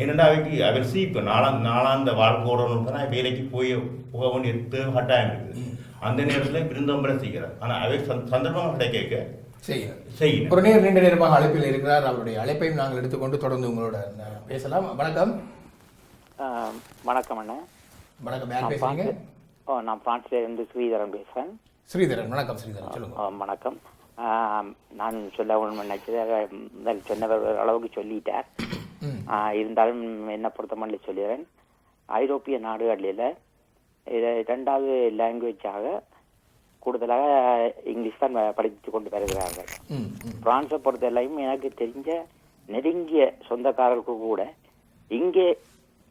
J: ஏனென்றா அவைக்கு அவர் இப்போ நாளாந்த வாழ்க்கை வேலைக்கு போக வேண்டிய தேவை கட்டாயம் இருக்குது. அந்த நேரத்தில் விருந்தோம்பலை செய்கிறார். ஆனால் அவை சந்தர்ப்பம் கிடைக்க செய்யணும்.
A: ஒரு நேரம் 2 நேரமாக அழைப்பில் இருக்கிறார். அவருடைய அழைப்பையும் நாங்கள் எடுத்துக்கொண்டு தொடர்ந்து உங்களோட பேசலாம். வணக்கம்.
K: வணக்கம் அண்ணா.
A: வணக்கம். யார் பேசுறீங்க?
K: நான் பிரான்ஸ்ல இருந்து ஸ்ரீதரன் பேசுறேன்.
A: ஸ்ரீதரன், வணக்கம். ஸ்ரீதரன் சொல்லுங்க.
K: வணக்கம். நான் சொல்ல நினைச்சது முதல் சொன்னவர் அளவுக்கு சொல்லிட்டார். இருந்தாலும் என்ன பொறுத்தமல்ல சொல்லிடுறேன். ஐரோப்பிய நாடுகளில் 2வது லாங்குவேஜாக கூடுதலாக இங்கிலீஷ் தான் படித்து கொண்டு வருகிறார்கள். பிரான்ஸை பொறுத்தவரையும் எனக்கு தெரிஞ்ச நெருங்கிய சொந்தக்காரர்களுக்கு கூட இங்கே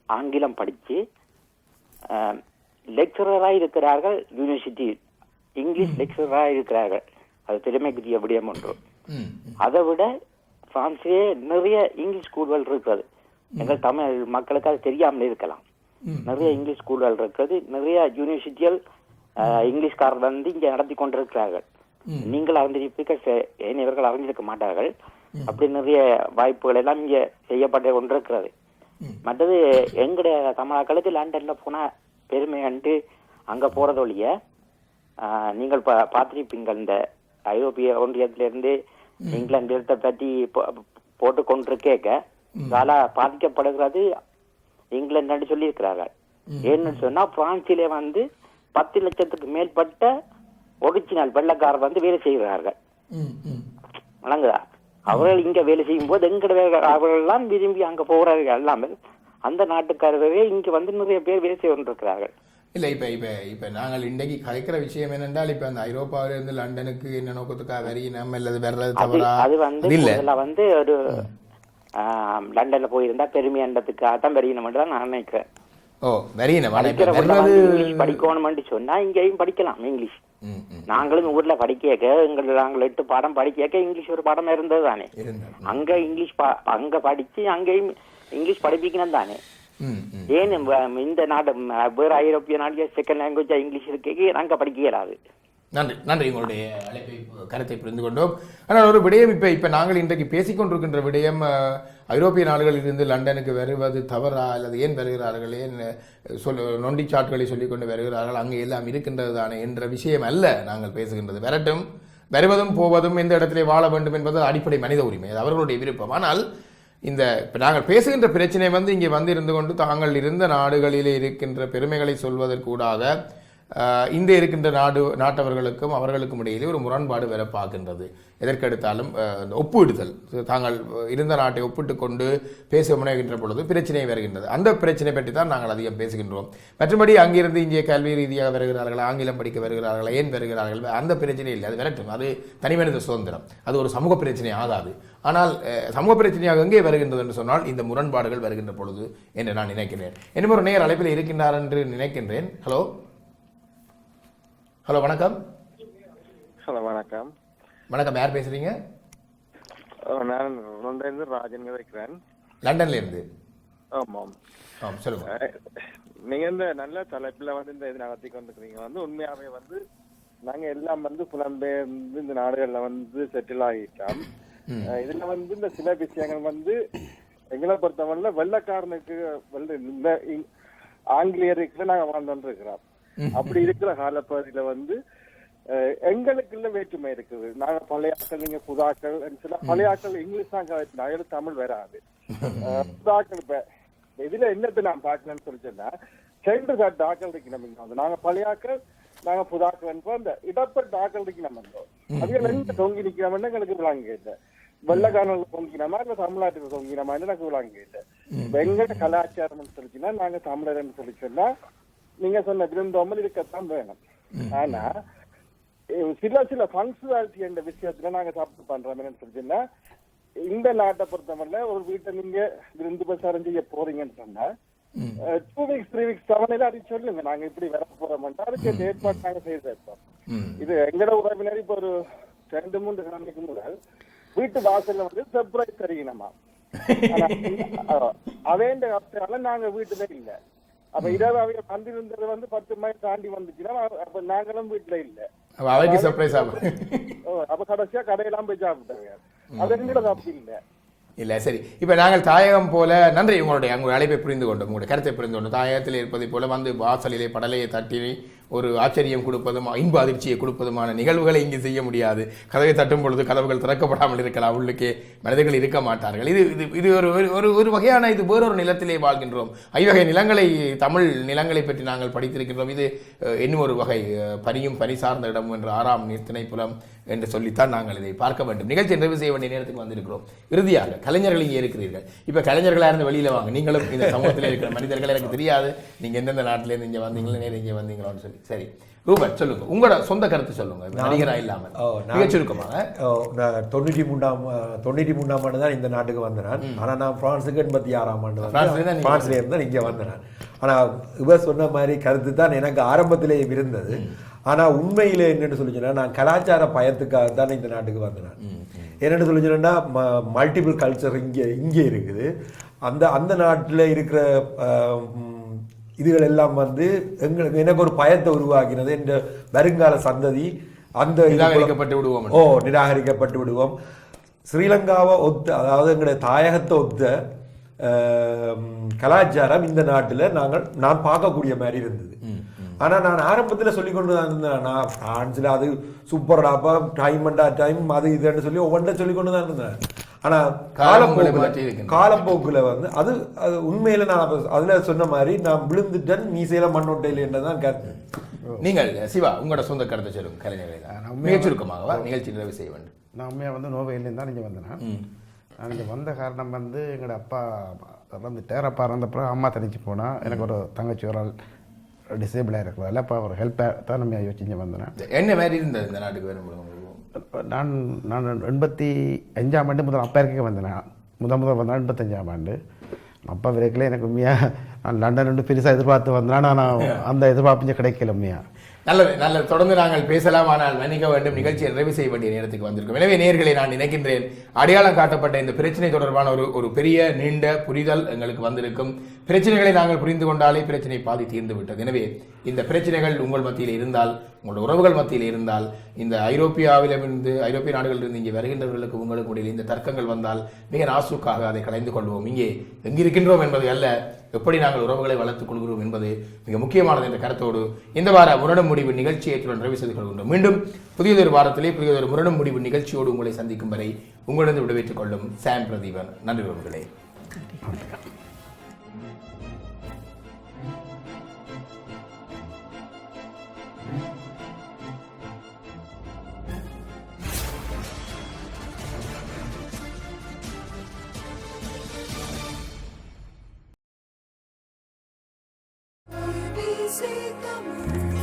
K: ஆங்கிலம் படித்து லெக்சரராக இருக்கிறார்கள். யூனிவர்சிட்டி இங்கிலீஷ் லெக்சரராக இருக்கிறார்கள். அது திறமைக்குரிய விடயம் ஒன்று. அதை விட பிரான்சிலே நிறைய இங்கிலீஷ் ஸ்கூல்கள் இருக்கிறது. எங்கள் தமிழ் மக்களுக்கு அது தெரியாமல் இருக்கலாம். நிறைய இங்கிலீஷ் ஸ்கூல்கள் இருக்கிறது. நிறைய யூனிவர்சிட்டிகள் இங்கிலீஷ்காரர்கள் வந்து இங்கே நடத்தி கொண்டிருக்கிறார்கள். நீங்கள் அறிந்திருப்பீர்கள், இவர்கள் அறிந்திருக்க மாட்டார்கள். அப்படி நிறைய வாய்ப்புகள் எல்லாம் இங்கே செய்யப்பட்டு கொண்டிருக்கிறது. மற்றது எங்களுடைய தமிழர்களுக்கு லண்டன்ல போனா பெருமை கண்டு அங்க போறது ஒழிய நீங்கள் பார்த்திருப்பீங்கள், இந்த ஐரோப்பிய ஒன்றியத்திலிருந்து இங்கிலாந்து பற்றி போட்டு கொண்டிருக்க பாதிக்கப்படுகிறது இங்கிலாந்து சொல்லி இருக்கிறார்கள். ஏன்னு சொன்னா பிரான்சிலே வந்து 10 லட்சத்துக்கு மேற்பட்ட ஒரிஜினல் வெள்ளக்காரர் வந்து வேலை செய்கிறார்கள். வழங்குதா? அவர்கள் இங்க வேலை செய்யும் போது அவர்கள் எல்லாம் விரும்பி அங்க போகிறார்கள். எல்லாமே அந்த நாட்டுக்காரர்களே இங்க வந்து நிறைய பேர் வேலை செய்து கொண்டிருக்கிறார்கள்.
A: இல்ல இப்ப நாங்கள் இன்றைக்கு கலைக்கிற விஷயம் என்னென்றால், இப்ப அந்த ஐரோப்பாவில இருந்து லண்டனுக்கு என்ன நோக்கத்துக்காக வரி நம்ம இல்லது வர்றது தவறா? அது
K: வந்து ஒரு லண்டன்ல போயிருந்தா பெருமையாண்டதுக்காக தான் வரியணும் தான் நான் நினைக்கிறேன். படிக்கணும்னு சொன்னா இங்கேயும் படிக்கலாம் இங்கிலீஷ். நாங்களும் ஊர்ல படிக்க நாங்கள் 8 பாடம் படிக்க இங்கிலீஷ் ஒரு பாடம் இருந்தது தானே. அங்க இங்கிலீஷ் அங்க படிச்சு அங்கேயும் இங்கிலீஷ் படிப்பிக்கணும் தானே. ஏன் இந்த நாடு வேற ஐரோப்பிய நாடு செகண்ட் லாங்குவேஜா இங்கிலீஷ் இருக்கு நாங்க படிக்க இயலாது.
A: நன்றி நன்றி, உங்களுடைய அழைப்பை கருத்தை புரிந்து கொண்டோம். ஆனால் ஒரு விடயம் இப்போ நாங்கள் இன்றைக்கு பேசிக்கொண்டிருக்கின்ற விடயம் ஐரோப்பிய நாடுகளில் இருந்து லண்டனுக்கு வருவது தவறா அல்லது ஏன் வருகிறார்கள், ஏன் நொண்டிச்சாட்டுகளை சொல்லிக்கொண்டு வருகிறார்கள், அங்கே எல்லாம் இருக்கின்றது தானே என்ற விஷயம் அல்ல நாங்கள் பேசுகின்றது. வரட்டும், வருவதும் போவதும் எந்த இடத்திலே வாழ வேண்டும் என்பது அடிப்படை மனித உரிமை, அது அவர்களுடைய விருப்பம். ஆனால் இந்த இப்போ நாங்கள் பேசுகின்ற பிரச்சனை இங்கே இருந்து கொண்டு தாங்கள் இருந்த நாடுகளிலே இருக்கின்ற பெருமைகளை சொல்வதற்கூடாக இந்த இருக்கின்ற நாட்டவர்களுக்கும் அவர்களுக்கும் இடையிலே ஒரு முரண்பாடு வர பார்க்கின்றது. எதற்கெடுத்தாலும் ஒப்பிடுதல், தாங்கள் இருந்த நாட்டை ஒப்பிட்டு கொண்டு பேச முனைகின்ற பொழுது பிரச்சனை வருகின்றது. அந்த பிரச்சனை பற்றி தான் நாங்கள் அதிகம் பேசுகின்றோம். மற்றபடி அங்கிருந்து இங்கே கல்வி ரீதியாக வருகிறார்கள், ஆங்கிலம் படிக்க வருகிறார்கள், ஏன் வருகிறார்கள், அந்த பிரச்சனை இல்லை, அது வரட்டும், அது தனிமனித சுதந்திரம், அது ஒரு சமூக பிரச்சனை ஆகாது. ஆனால் சமூக பிரச்சனையாக எங்கே வருகின்றது என்று சொன்னால் இந்த முரண்பாடுகள் வருகின்ற பொழுது என்று நான் நினைக்கிறேன். இன்னும் ஒரு நேர் அழைப்பில் இருக்கின்றார் என்று நினைக்கின்றேன். ஹலோ ஹலோ, வணக்கம்.
L: ஹலோ, வணக்கம்.
A: வணக்கம், யார் பேசுறீங்க?
L: நான் லண்டன்ல ராஜன் வைக்கிறேன்.
A: லண்டன்ல இருந்து?
L: ஆமாம்.
A: சொல்லுங்க.
L: நீங்க இந்த நல்ல தலைப்புல இந்த இது நடத்தி கொண்டிருக்கீங்க. உண்மையாவே நாங்க எல்லாம் புலம்பெயர்ந்து இந்த நாடுகள்ல செட்டில் ஆகிட்டோம். இதுல இந்த சில விஷயங்கள் எங்களை பொறுத்தவரை வெள்ளக்காரனுக்கு இந்த ஆங்கிலேயருக்கு நாங்க வாழ்ந்து இருக்கிறோம். அப்படி இருக்கிற காலப்பகுதியில எங்களுக்குள்ள வேற்றுமை இருக்குது. நாங்க பழையாக்கள், நீங்க புதாக்கள், சில பழையாக்கள் இங்கிலீஷ் தான் கலைச்சினாங்க, தமிழ் வராது. புதாக்கள் இப்ப இதுல என்னத்தை நான் பாக்கலன்னு சொல்லிச்சேன்னா சென்று டாக்கள் இருக்கணும். நாங்க பழையாக்கள், நாங்க புதாக்கள் அந்த இடப்பட்ட டாக்கள் இருக்கணும். அதுல எங்க தொங்கி நிக்கிறோம்னு எங்களுக்கு விளங்க இல்லை. வெள்ளக்காரர்கள் தொங்கினமா இல்ல தமிழ்நாட்டுக்கு தொங்கினமா எனக்கு விளங்க இல்லை. எங்கட கலாச்சாரம் சொல்லிச்சுன்னா நாங்க தமிழர்னு சொல்லி சொன்னா நீங்க சொன்ன விருந்தோமல் இருக்கத்தான் வேணும். ஆனா சில பங்க்சுவாலிட்டி என்ற விஷயத்துல நாங்க தப்பு பண்றோம் சொல்லிச்சுன்னா இந்த நாட்டை பொறுத்தவரை ஒரு வீட்டை நீங்க விருந்து பிரச்சாரம் செய்ய போறீங்கன்னு சொன்னா 2 weeks 3 weeks 7 அது சொல்லுங்க, நாங்க இப்படி வர போறோம், அதுக்கு ஏற்பாடு நாங்க செய்து வைப்போம். இது எங்கட உறவினர் இப்ப ஒரு 2-3 நாளைக்கு முதல் வீட்டு வாசல்ல சர்ப்ரைஸ் தருகிறோமா. அவேண்ட கஷ்டால நாங்க வீட்டுல இல்ல. அப்ப இரவு அவங்க வந்திருந்தது 10 மைல் தாண்டி வந்துச்சுன்னா அப்ப நாங்களும் வீட்டுல இல்ல.
A: அவைக்கு சர்ப்ரைஸ் ஆகும்.
L: அப்ப கடைசியா கடையெல்லாம் போய் சாப்பிட்டாங்க. அது எங்கட தப்பு இல்ல.
A: இல்ல, சரி. இப்ப நாங்கள் தாயகம் போல, நன்றி, உங்களுடைய அழைப்பை புரிந்து கொண்டோம், உங்களுடைய கருத்தை புரிந்து கொண்டோம். தாயகத்தில் இருப்பதை போல வாசலிலே படலையை தட்டி ஒரு ஆச்சரியம் கொடுப்பதும் இன்ப அதிர்ச்சியை கொடுப்பதுமான நிகழ்வுகளை இங்கு செய்ய முடியாது. கதவை தட்டும் பொழுது கதவுகள் திறக்கப்படாமல் இருக்கலாம், உள்ளுக்கே மனிதர்கள் இருக்க மாட்டார்கள். இது ஒரு வகையான, இது வேறொரு நிலத்திலே வாழ்கின்றோம். ஐவகை நிலங்களை, தமிழ் நிலங்களை பற்றி நாங்கள் படித்திருக்கின்றோம். இது இன்னும் ஒரு வகை பனியும் பனி சார்ந்த இடம் என்று 6ஆம் திணைப்புலம் என்று சொல்லித்தான் நாங்கள் இதை பார்க்க வேண்டும். நிகழ்ச்சி நிறைவு செய்ய வேண்டிய நேரத்துக்கு வந்திருக்கிறோம். இறுதியாக கலைஞர்கள் இங்கே இருக்கிறீர்கள். இப்ப கலைஞர்களா இருந்து வெளியில வாங்க, நீங்களும் இந்த சமூகத்தில் இருக்கிற மனிதர்கள். எனக்கு தெரியாது நீங்க எந்தெந்த நாட்டிலேருந்து இங்கே வந்தீங்களோ, நேரம் இங்கே வந்தீங்களோன்னு சொல்லி. சரி, ரூபன் சொல்லுங்க, உங்களோட சொந்த கருத்து சொல்லுங்க, நடிகரா இல்லாமல் மிகச்சுருக்கமாக.
D: 93ஆம் ஆண்டு தான் இந்த நாட்டுக்கு வந்தேன். ஆனா நான் பிரான்ஸுக்கு 86ஆம் ஆண்டு பிரான்ஸ்ல இருந்து இங்க வந்தேன். ஆனா இவர் சொன்ன மாதிரி கருத்து தான் எனக்கு ஆரம்பத்திலே இருந்தது. ஆனா உண்மையில என்னன்னு சொல்லிச்சுன்னா நான் கலாச்சார பயத்துக்காக தான் இந்த நாட்டுக்கு வந்தேன். என்னென்னு சொல்லிச்சுன்னா மல்டிபிள் கல்ச்சர் இங்கே இருக்குது. அந்த நாட்டில் இருக்கிற இதுகள் எல்லாம் எனக்கு ஒரு பயத்தை உருவாக்கினது. என்ற வருங்கால சந்ததி அந்த நிராகரிக்கப்பட்டு விடுவோம். ஸ்ரீலங்காவை ஒத்த, அதாவது எங்களுடைய தாயகத்தை ஒத்த கலாச்சாரம் இந்த நாட்டில் நான் பார்க்கக்கூடிய மாதிரி இருந்தது. ஆனா நான் ஆரம்பத்துல சொல்லி கொண்டு தான் இருந்தேன், நான் பிரான்ஸ்ல அது சூப்பர்டாப்பா, டைம் அது இதுன்னு சொல்லி ஒவ்வொன்றை சொல்லி கொண்டு தான் இருந்தேன். ஆனா காலப்போக்குல அது உண்மையில நான் அதுல சொன்ன மாதிரி நான் விழுந்துட்டேன் மீசையில மண்ணோட்டையில் என்றதான் கருத்து.
A: நீங்கள் சிவா, உங்களோட சொந்த கருத்தை சொல்லுங்க. கலைஞர்களை மிகச்சுருக்கமாக நிகழ்ச்சி நிறைவு செய்ய வேண்டும்.
C: நான் உண்மையாக நோவேலேருந்து தான் இங்கே வந்தேன். நான் இங்கே வந்த காரணம் எங்களோட அப்பா இறந்துட்டார். அப்பா இறந்தப்பறம் அம்மா தனிச்சு போனால் எனக்கு ஒரு தங்கச்சி ஒரு ஆள் டிசேபிளாக இருக்கிறதால அப்போ ஒரு ஹெல்ப்பாக தான் நம்ம யோசிச்சு வந்தேன்.
A: என்ன மாதிரி இருந்தது இந்த நாட்டுக்கு வரும்?
C: நான் 85ஆம் ஆண்டு முதல் அப்பா இருக்க வந்தேன். முதல் வந்தேன் 85ஆம் ஆண்டு. அப்பா வரைக்கும் எனக்கு உண்மையாக நான் லண்டன் பெருசாக எதிர்பார்த்து வந்தேன். ஆனால் நான் அந்த எதிர்பார்ப்பு கிடைக்கல உண்மையாக.
A: நல்லது. தொடர்ந்து நாங்கள் பேசலாம். ஆனால் மன்னிக்க வேண்டும், நிகழ்ச்சியை நிறைவு செய்ய வேண்டிய நேரத்துக்கு வந்திருக்கும். எனவே நேயர்களை நான் நினைக்கின்றேன், அடையாளம் காட்டப்பட்ட இந்த பிரச்சனை தொடர்பான ஒரு பெரிய நீண்ட புரிதல் எங்களுக்கு வந்திருக்கும். பிரச்சனைகளை நாங்கள் புரிந்து கொண்டாலே பிரச்சனை பாதி தீர்ந்து விட்டது. எனவே இந்த பிரச்சனைகள் உங்கள் மத்தியில் இருந்தால், உங்களுடைய உறவுகள் மத்தியில் இருந்தால், இந்த ஐரோப்பிய நாடுகளிலிருந்து இங்கே வருகின்றவர்களுக்கு உங்களுக்கு இடையில் இந்த தர்க்கங்கள் வந்தால் மிக நாசூக்காக அதை கலைந்து கொள்வோம். இங்கே எங்கிருக்கின்றோம் என்பது அல்ல, எப்படி நாங்கள் உறவுகளை வளர்த்துக் கொள்கிறோம் என்பது மிக முக்கியமானது என்ற கருத்தோடு இந்த வார முரணும் முடிவு நிகழ்ச்சியை நிறைவு செய்து கொள்கின்றோம். மீண்டும் புதியதொரு வாரத்திலே புதியதொரு முரணும் முடிவு நிகழ்ச்சியோடு உங்களை சந்திக்கும் வரை உங்களிடம் விடைபெற்றுக் கொள்ளும் சாம் பிரதீபன். நன்றி உறவுகளே.
M: ABC Tamil.